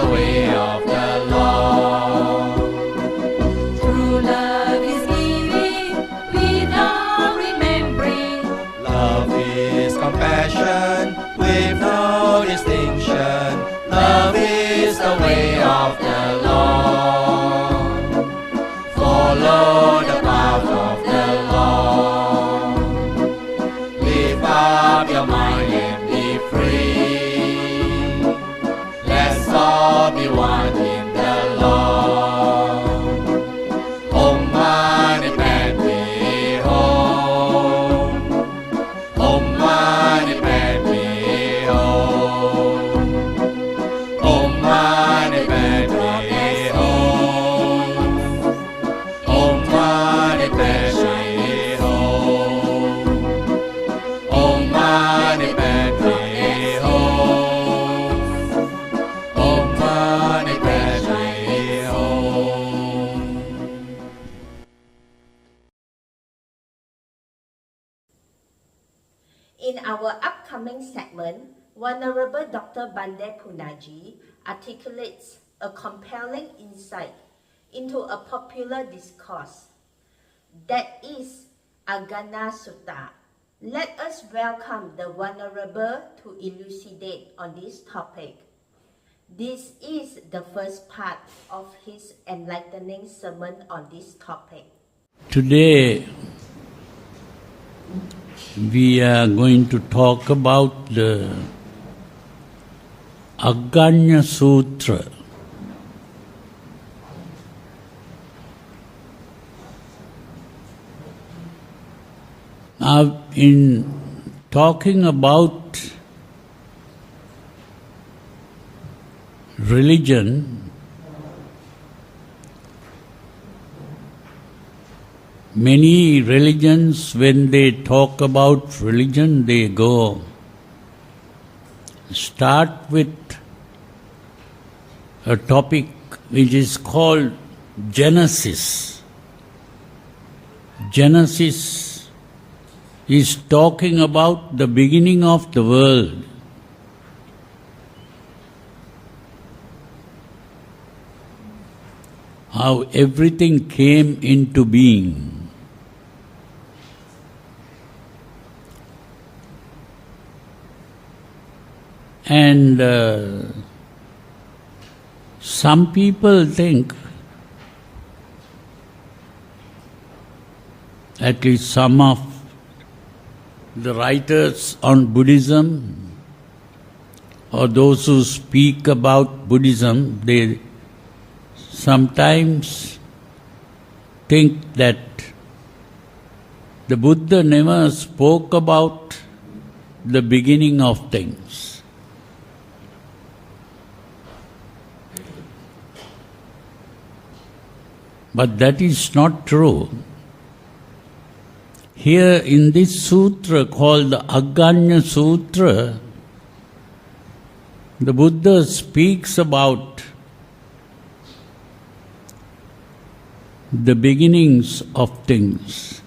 the way of the Lord. True love is giving without remembering. Love is compassion with no distinction. Love is the way of the Lord. Follow the path of the Lord. Lift up your mind and be free. Let's all be one in the Lord. Om Mani Padme Hum. Om Mani Padme Hum. Om Mani Padme Hum. Om Mani Padme Hum. Om Mani Padme Hum. Om Mani Padme Hum. In our upcoming segment, Venerable Dr. Bande Punaji articulates a compelling insight into a popular discourse, that is Agana Sutta. Let us welcome the Venerable to elucidate on this topic. This is the first part of his enlightening sermon on this topic. Today we are going to talk about the Aganya Sutra. Now, in talking about religion, many religions, when they talk about religion, they start with a topic which is called Genesis. Genesis is talking about the beginning of the world. How everything came into being. And some people think, at least some of the writers on Buddhism or those who speak about Buddhism, they sometimes think that the Buddha never spoke about the beginning of things. But that is not true. Here in this sutra called the Aganya Sutra, the Buddha speaks about the beginnings of things.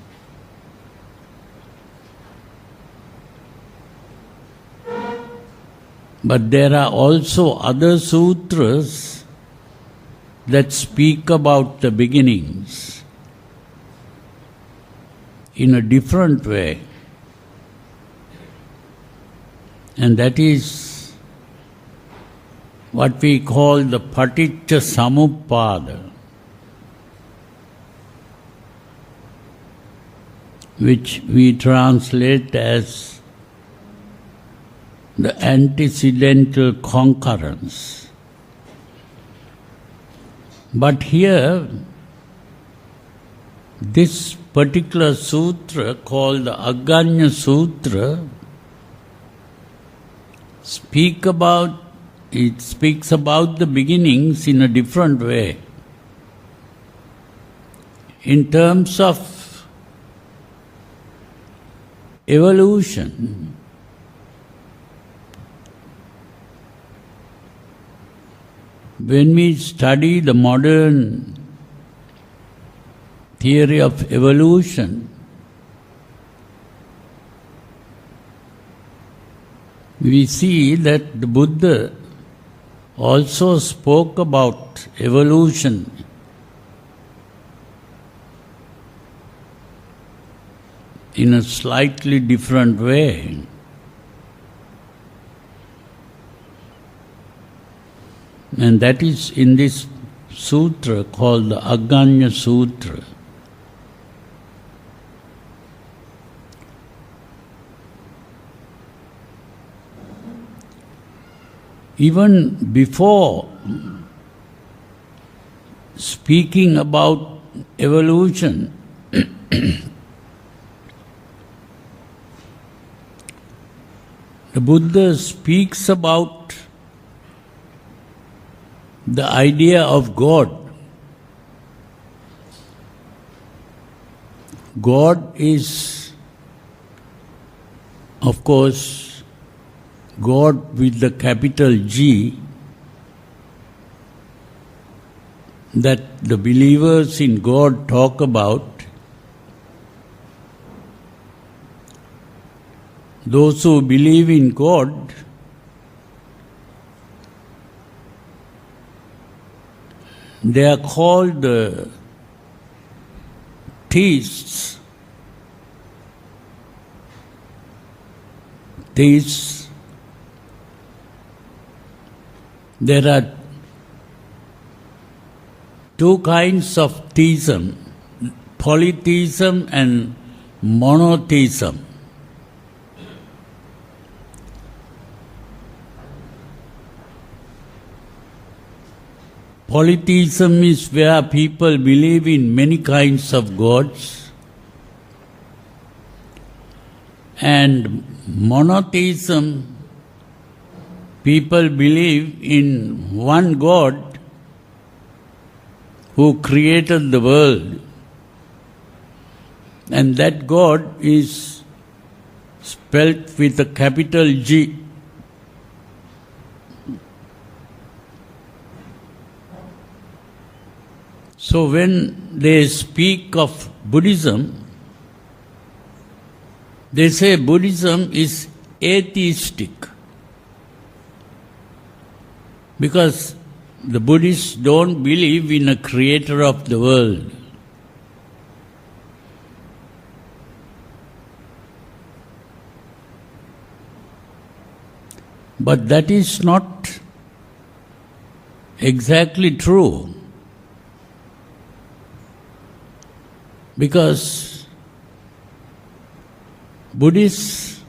But there are also other sutras that speak about the beginnings in a different way. And that is what we call the Paticca Samuppada, which we translate as the antecedental concurrence. But here, this particular sutra called the Aganya Sutra speaks about the beginnings in a different way. In terms of evolution, when we study the modern theory of evolution, we see that the Buddha also spoke about evolution in a slightly different way. And that is in this sutra called the Aganya Sutra. Even before speaking about evolution, the Buddha speaks about the idea of God. God is, of course, God with the capital G, that the believers in God talk about. Those who believe in God they are called theists. Theists. There are two kinds of theism, polytheism and monotheism. Polytheism is where people believe in many kinds of gods, and monotheism, people believe in one God who created the world, and that God is spelt with a capital G. So when they speak of Buddhism, they say Buddhism is atheistic, because the Buddhists don't believe in a creator of the world. But that is not exactly true. Because Buddhists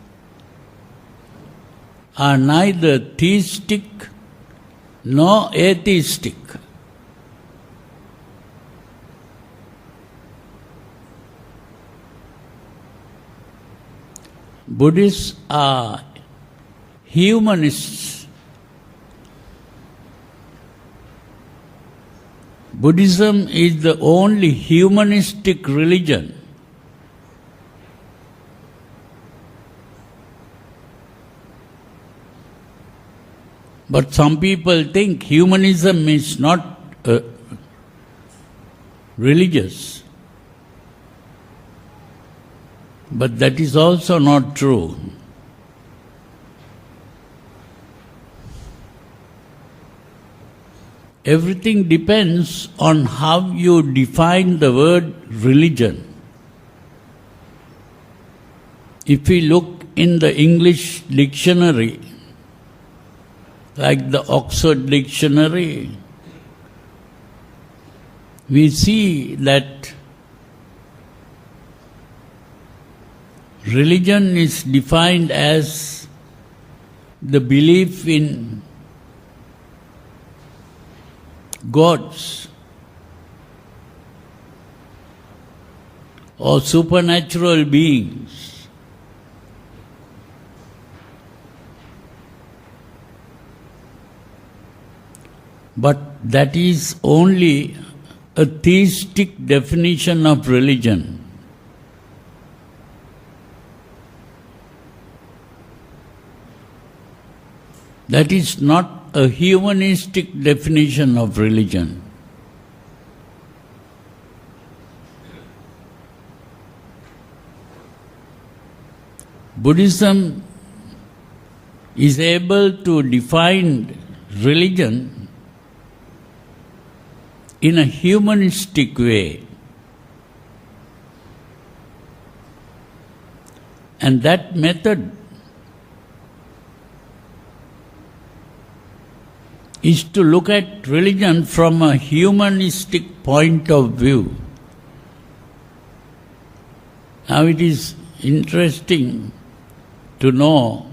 are neither theistic nor atheistic. Buddhists are humanists. Buddhism is the only humanistic religion. But some people think humanism is not religious. But that is also not true. Everything depends on how you define the word religion. If we look in the English dictionary, like the Oxford Dictionary, we see that religion is defined as the belief in gods or supernatural beings. But that is only a theistic definition of religion. That is not a humanistic definition of religion. Buddhism is able to define religion in a humanistic way. And that method is to look at religion from a humanistic point of view. Now it is interesting to know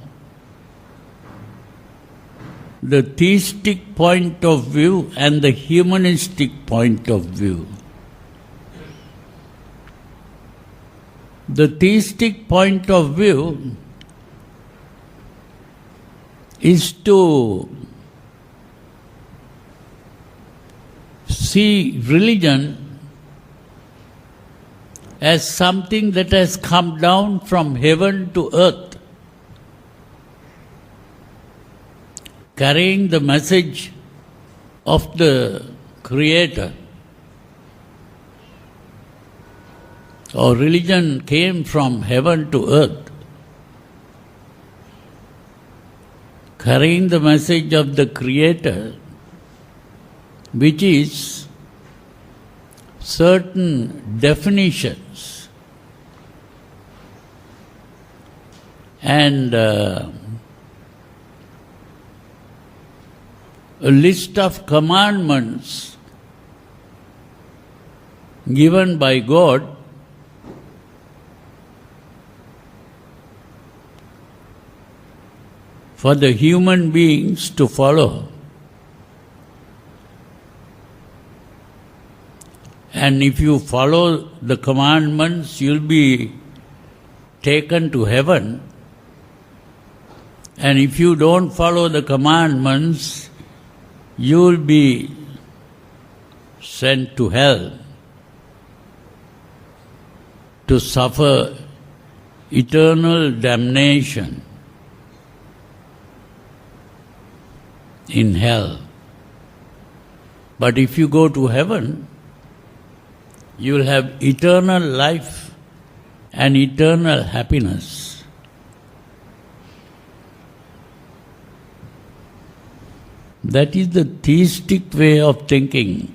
the theistic point of view and the humanistic point of view. The theistic point of view is to see religion as something that has come down from heaven to earth, carrying the message of the Creator. Or religion came from heaven to earth, carrying the message of the Creator, which is certain definitions and a list of commandments given by God for the human beings to follow. And if you follow the commandments, you'll be taken to heaven. And if you don't follow the commandments, you'll be sent to hell to suffer eternal damnation in hell. But if you go to heaven, you will have eternal life and eternal happiness. That is the theistic way of thinking.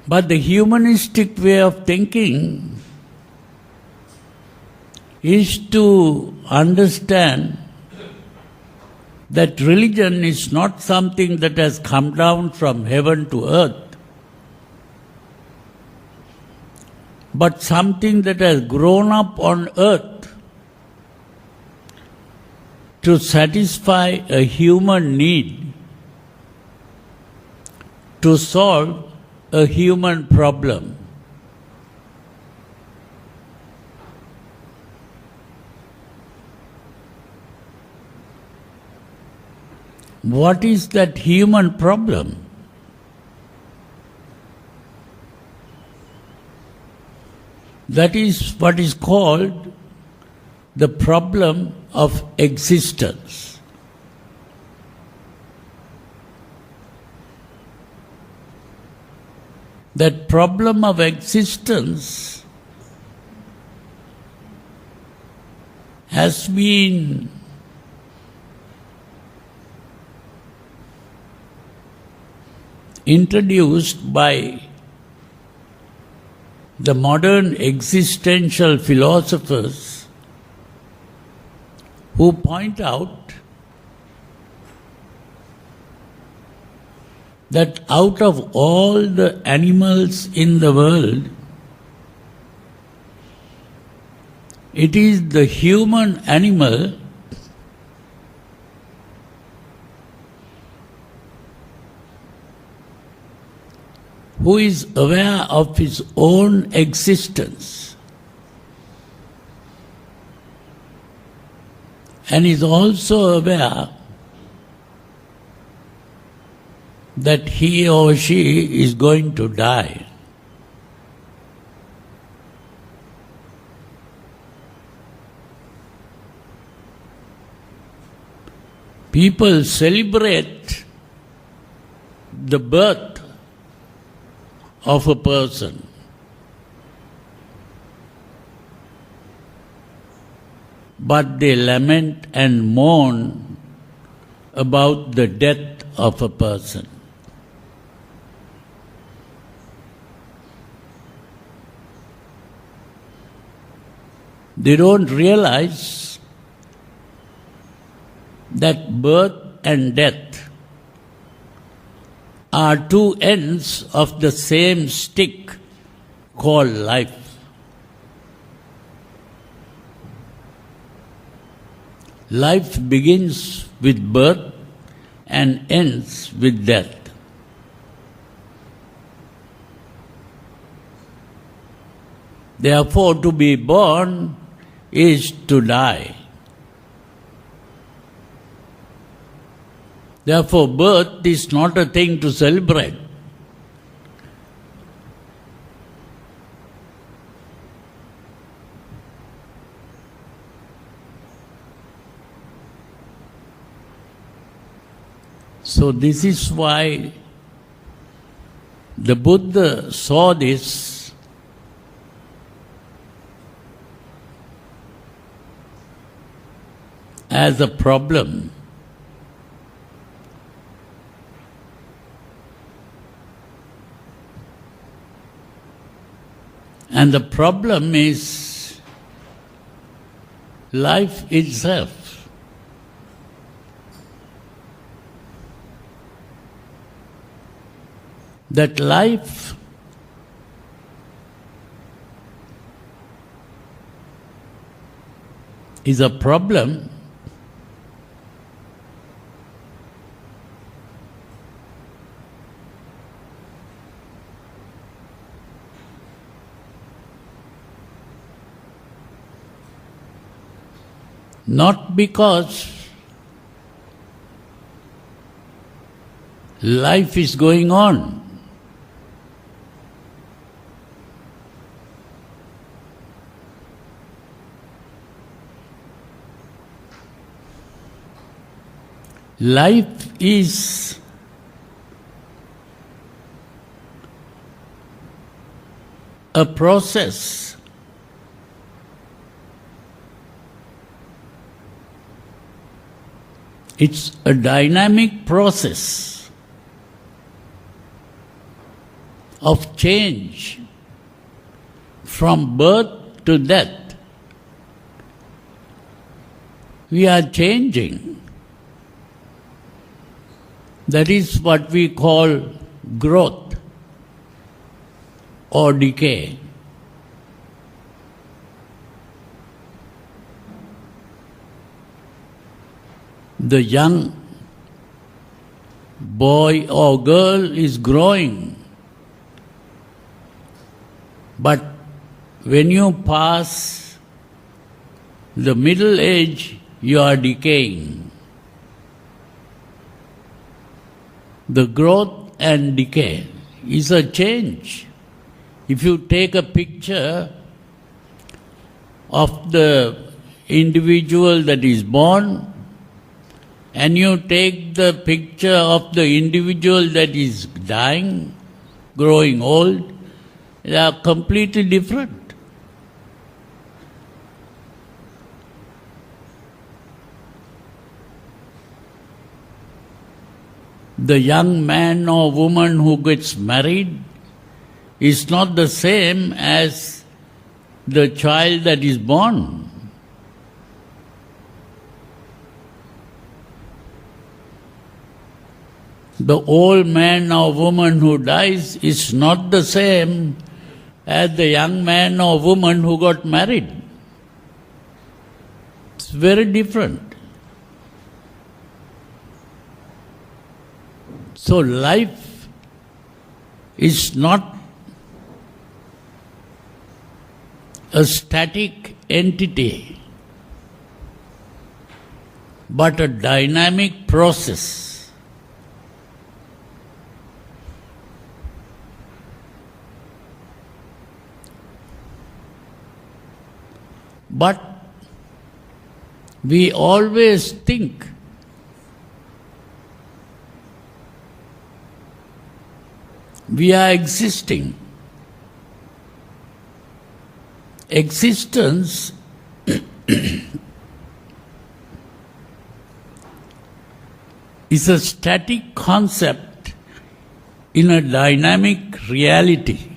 But the humanistic way of thinking is to understand that religion is not something that has come down from heaven to earth, but something that has grown up on earth to satisfy a human need, to solve a human problem. What is that human problem? That is what is called the problem of existence. That problem of existence has been introduced by the modern existential philosophers who point out that out of all the animals in the world, it is the human animal who is aware of his own existence and is also aware that he or she is going to die. People celebrate the birth of a person. but they lament and mourn about the death of a person. They don't realize that birth and death are two ends of the same stick called life. Life begins with birth and ends with death. Therefore, to be born is to die. Therefore, birth is not a thing to celebrate. So this is why the Buddha saw this as a problem. And the problem is life itself. That life is a problem not because life is going on. Life is a process. It's a dynamic process of change from birth to death. We are changing. That is what we call growth or decay. The young boy or girl is growing, but when you pass the middle age, you are decaying. The growth and decay is a change. If you take a picture of the individual that is born and you take the picture of the individual that is dying, growing old, they are completely different. The young man or woman who gets married is not the same as the child that is born. The old man or woman who dies is not the same as the young man or woman who got married. It's very different. So life is not a static entity, but a dynamic process. But we always think we are existing. Existence is a static concept in a dynamic reality.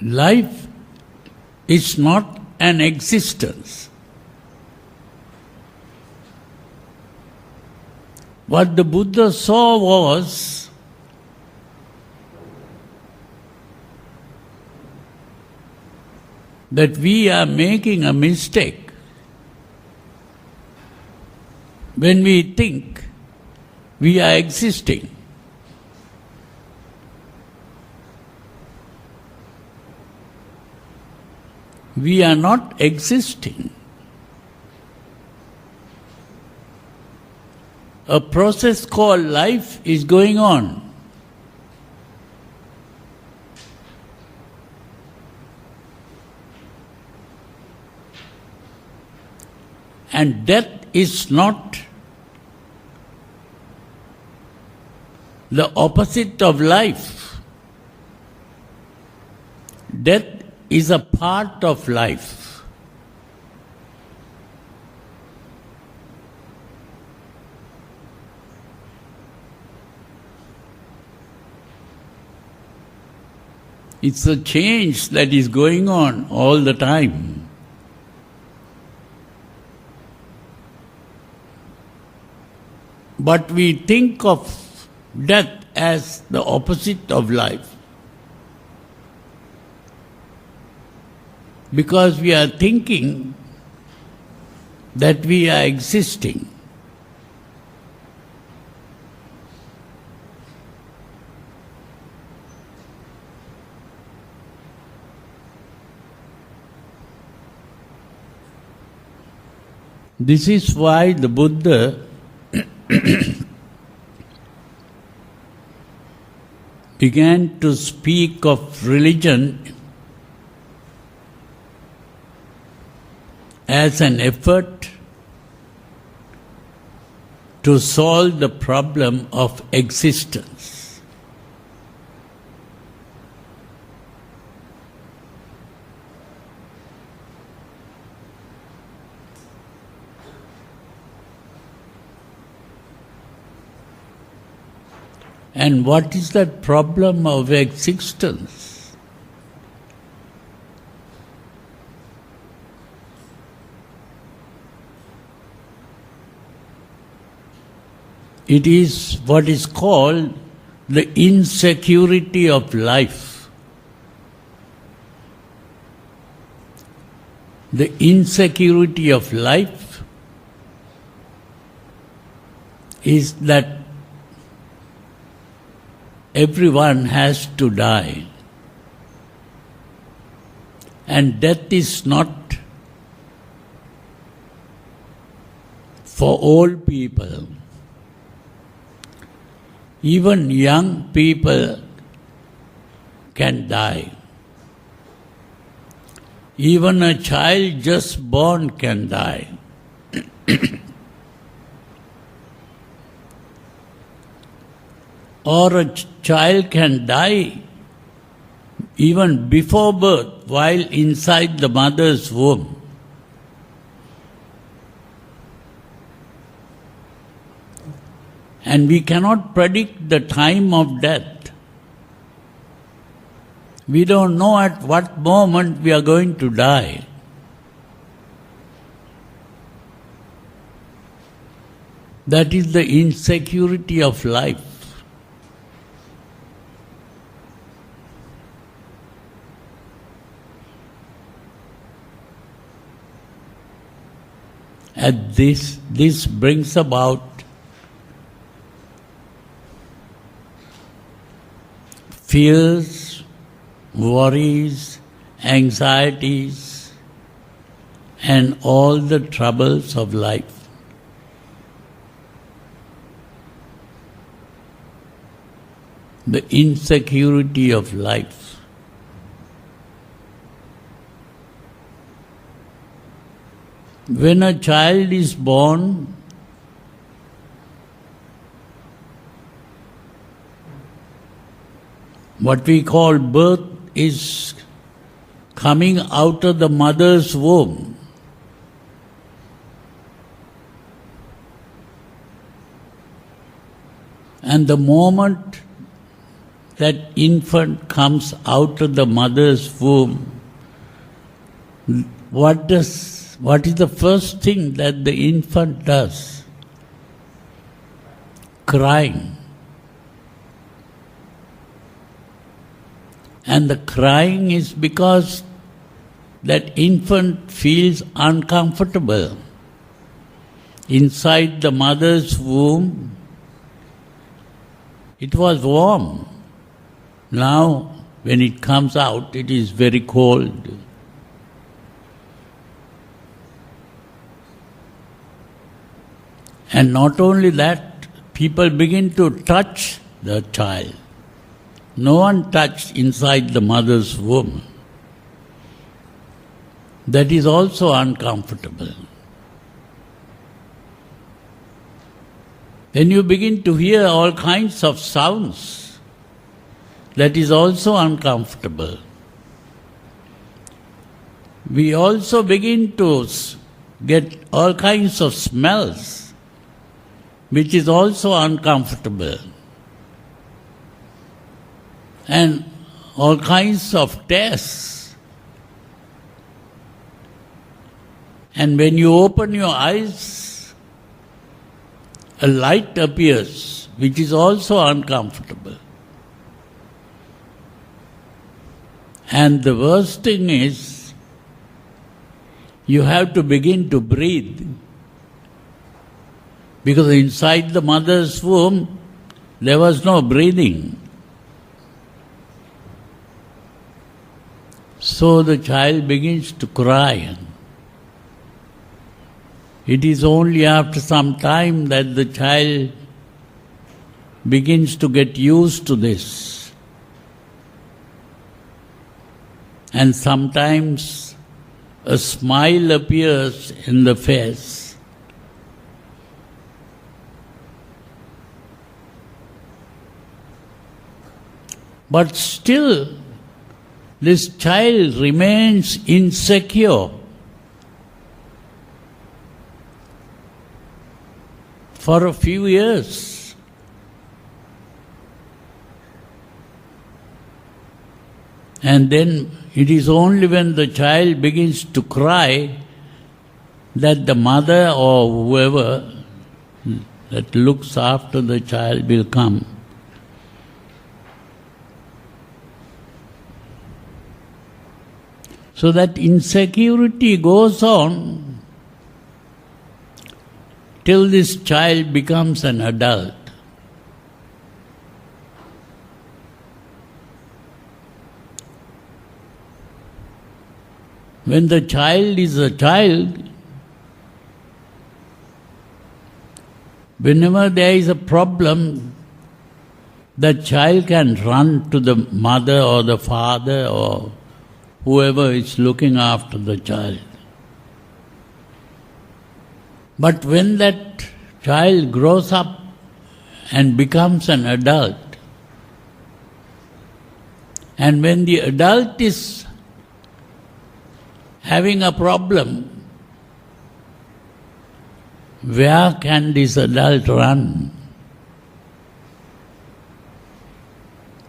Life is not an existence. What the Buddha saw was that we are making a mistake when we think we are existing. We are not existing. A process called life is going on. And death is not the opposite of life. Death is a part of life. It's a change that is going on all the time. But we think of death as the opposite of life. Because we are thinking that we are existing. This is why the Buddha began to speak of religion as an effort to solve the problem of existence. And what is that problem of existence? It is what is called the insecurity of life. The insecurity of life is that everyone has to die. And death is not for all people. Even young people can die. Even a child just born can die. Or a child can die even before birth, while inside the mother's womb. And we cannot predict the time of death. We don't know at what moment we are going to die. That is the insecurity of life. And this brings about fears, worries, anxieties, and all the troubles of life. The insecurity of life. When a child is born, what we call birth is coming out of the mother's womb. And the moment that infant comes out of the mother's womb, what is the first thing that the infant does? Crying. And the crying is because that infant feels uncomfortable. Inside the mother's womb, it was warm. Now, when it comes out, it is very cold. And not only that, people begin to touch the child. No one touched inside the mother's womb. That is also uncomfortable. Then you begin to hear all kinds of sounds. That is also uncomfortable. We also begin to get all kinds of smells, which is also uncomfortable. And all kinds of tastes. And when you open your eyes, a light appears, which is also uncomfortable. And the worst thing is, you have to begin to breathe. Because inside the mother's womb, there was no breathing. So the child begins to cry. It is only after some time that the child begins to get used to this. And sometimes a smile appears in the face. But still, this child remains insecure. For a few years. And then it is only when the child begins to cry that the mother or whoever that looks after the child will come. So that insecurity goes on till this child becomes an adult. When the child is a child, whenever there is a problem, the child can run to the mother or the father or whoever is looking after the child. But when that child grows up and becomes an adult, and when the adult is having a problem, where can this adult run?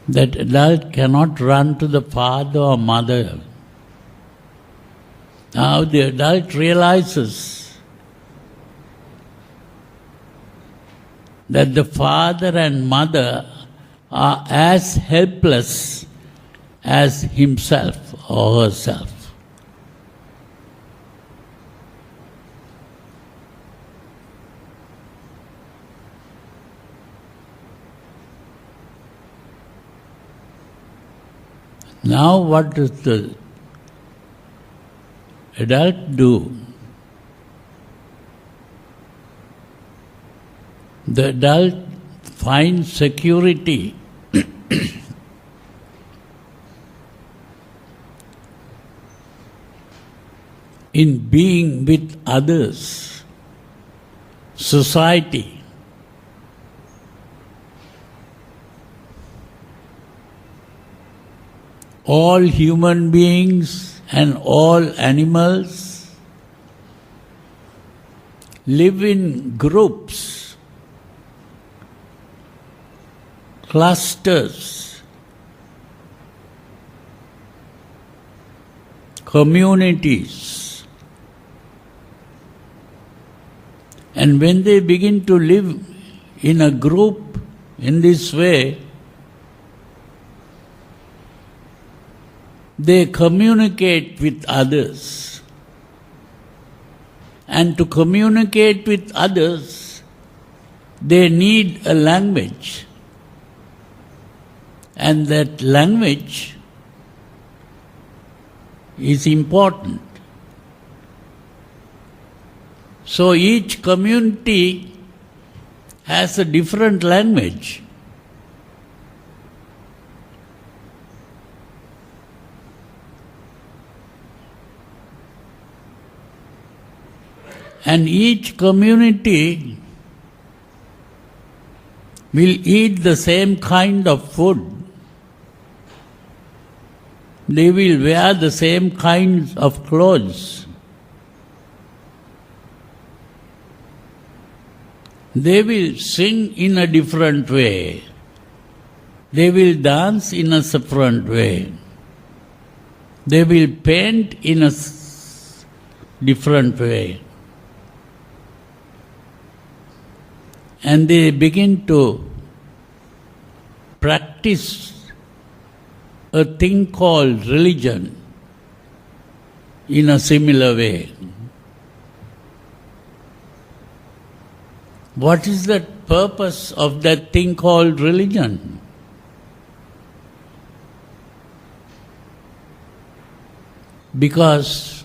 That adult cannot run to the father or mother. Now the adult realizes that the father and mother are as helpless as himself or herself. Now what does the adult do? The adult finds security in being with others, society. all human beings and all animals live in groups, clusters, communities. And when they begin to live in a group in this way, they communicate with others. And to communicate with others, they need a language. And that language is important. So each community has a different language. And each community will eat the same kind of food. They will wear the same kinds of clothes. They will sing in a different way. They will dance in a different way. They will paint in a different way. And they begin to practice a thing called religion in a similar way. What is the purpose of that thing called religion? Because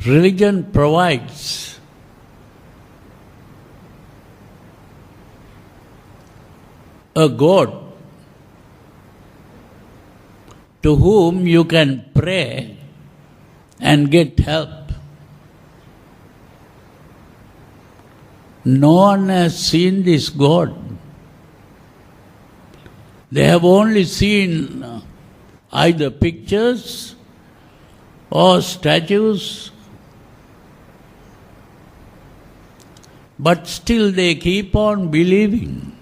religion provides a God to whom you can pray and get help. No one has seen this God. They have only seen either pictures or statues, but still they keep on believing,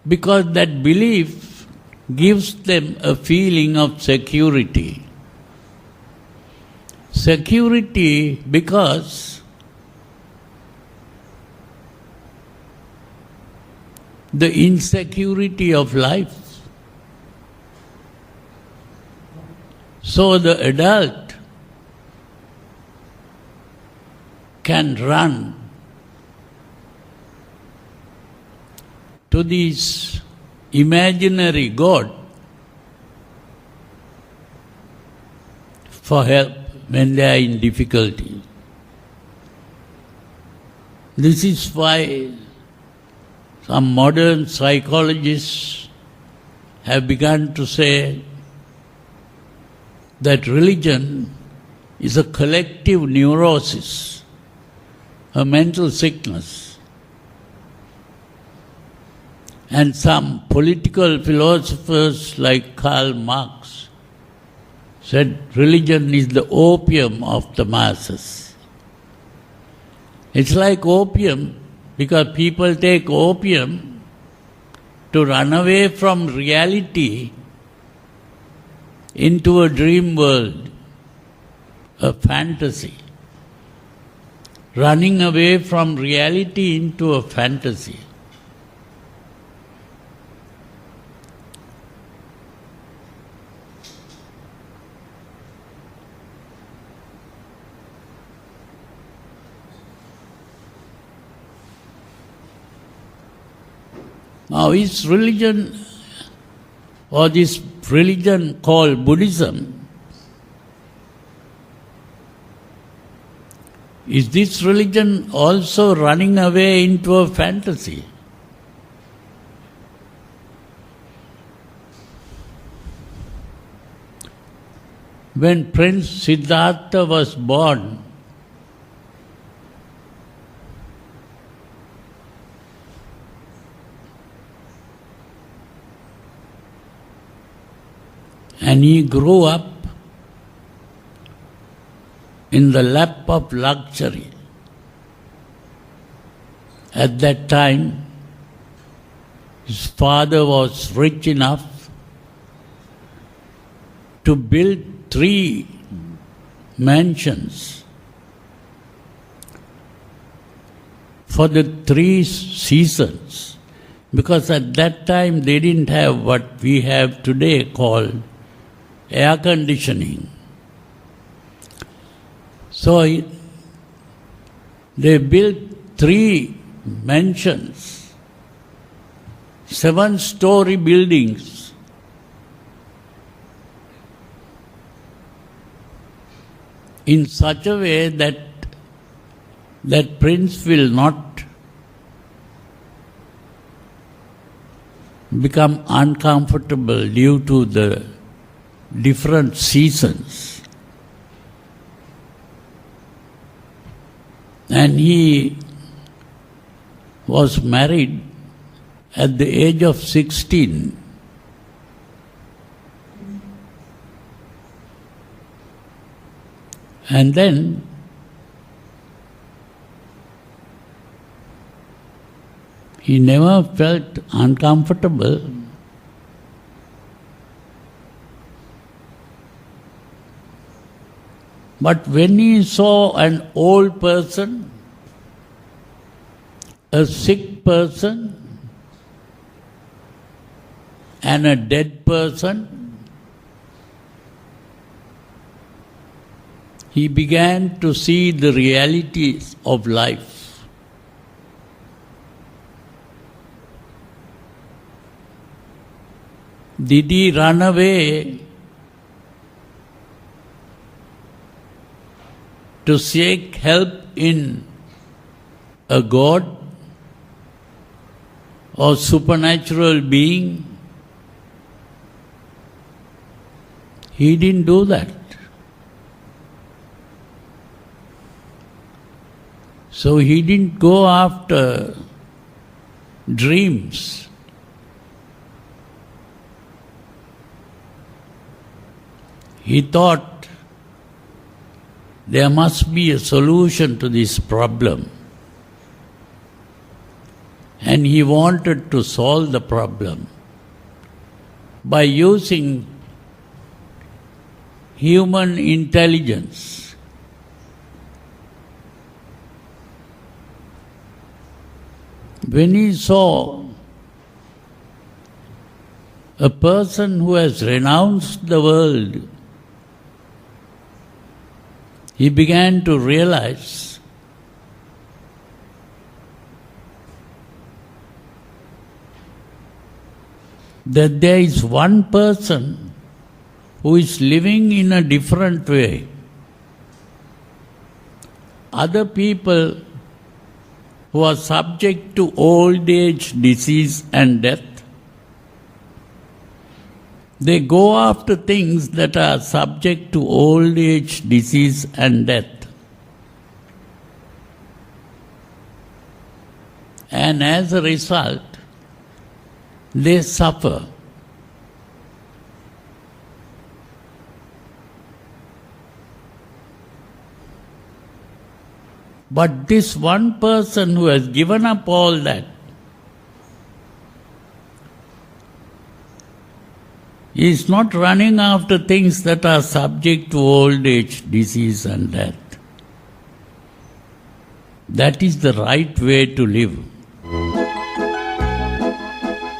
because that belief gives them a feeling of security. Security because the insecurity of life. So the adult can run to this imaginary God for help when they are in difficulty. This is why some modern psychologists have begun to say that religion is a collective neurosis, a mental sickness. And some political philosophers like Karl Marx said religion is the opium of the masses. It's like opium, because people take opium to run away from reality into a dream world, a fantasy. Running away from reality into a fantasy. Now, is religion, or this religion called Buddhism, is this religion also running away into a fantasy? When Prince Siddhartha was born, And he grew up in the lap of luxury. At that time, his father was rich enough to build 3 mansions for the 3 seasons, because at that time they didn't have what we have today called air conditioning. So they built 3 mansions, 7-story buildings. In such a way that prince will not become uncomfortable due to the different seasons. And he was married at the age of 16. And then he never felt uncomfortable. But when he saw an old person, a sick person, and a dead person, he began to see the realities of life. Did he run away to seek help in a god or supernatural being? He didn't do that. So he didn't go after dreams. He thought there must be a solution to this problem. And he wanted to solve the problem by using human intelligence. When he saw a person who has renounced the world, he began to realize that there is one person who is living in a different way. Other people who are subject to old age, disease and death, they go after things that are subject to old age, disease and death. And as a result, they suffer. But this one person who has given up all that is not running after things that are subject to old age, disease and death. That is the right way to live.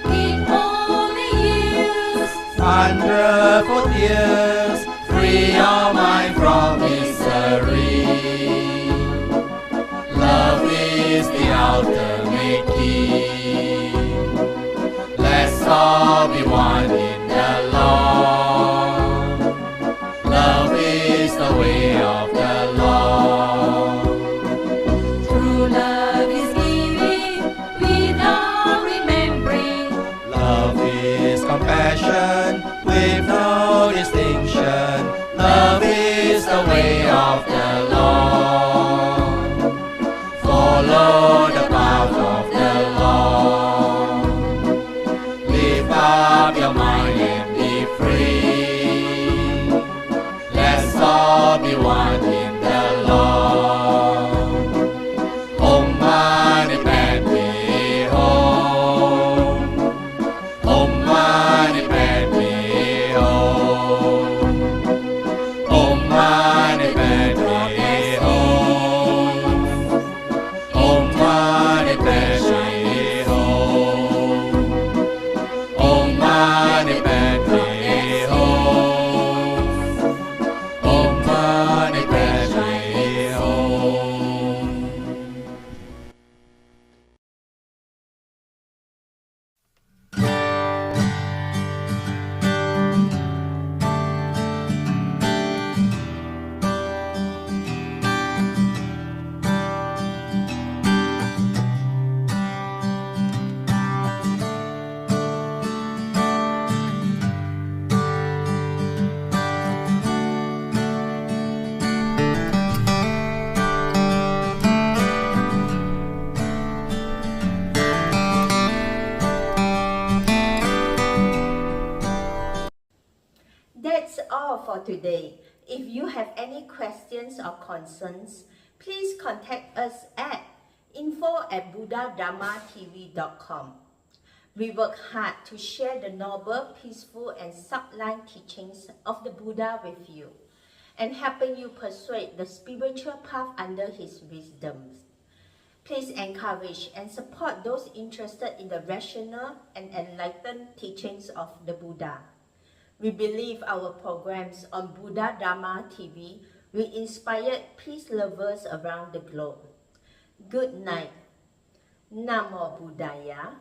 Keep all the years, 100 years, free your mind from misery. Love is the ultimate key. Let's all be one in the Lord. Love is the way of the Lord. true love is giving without remembering. Love is compassion with no distinction. Love is the way of the Lord. Follow the path for today. If you have any questions or concerns, please contact us at info@buddhadharmatv.com. We work hard to share the noble, peaceful, and sublime teachings of the Buddha with you, and helping you persuade the spiritual path under his wisdoms. Please encourage and support those interested in the rational and enlightened teachings of the Buddha. We believe our programs on Buddha Dharma TV will inspire peace lovers around the globe. Good night. Namo Buddhaya.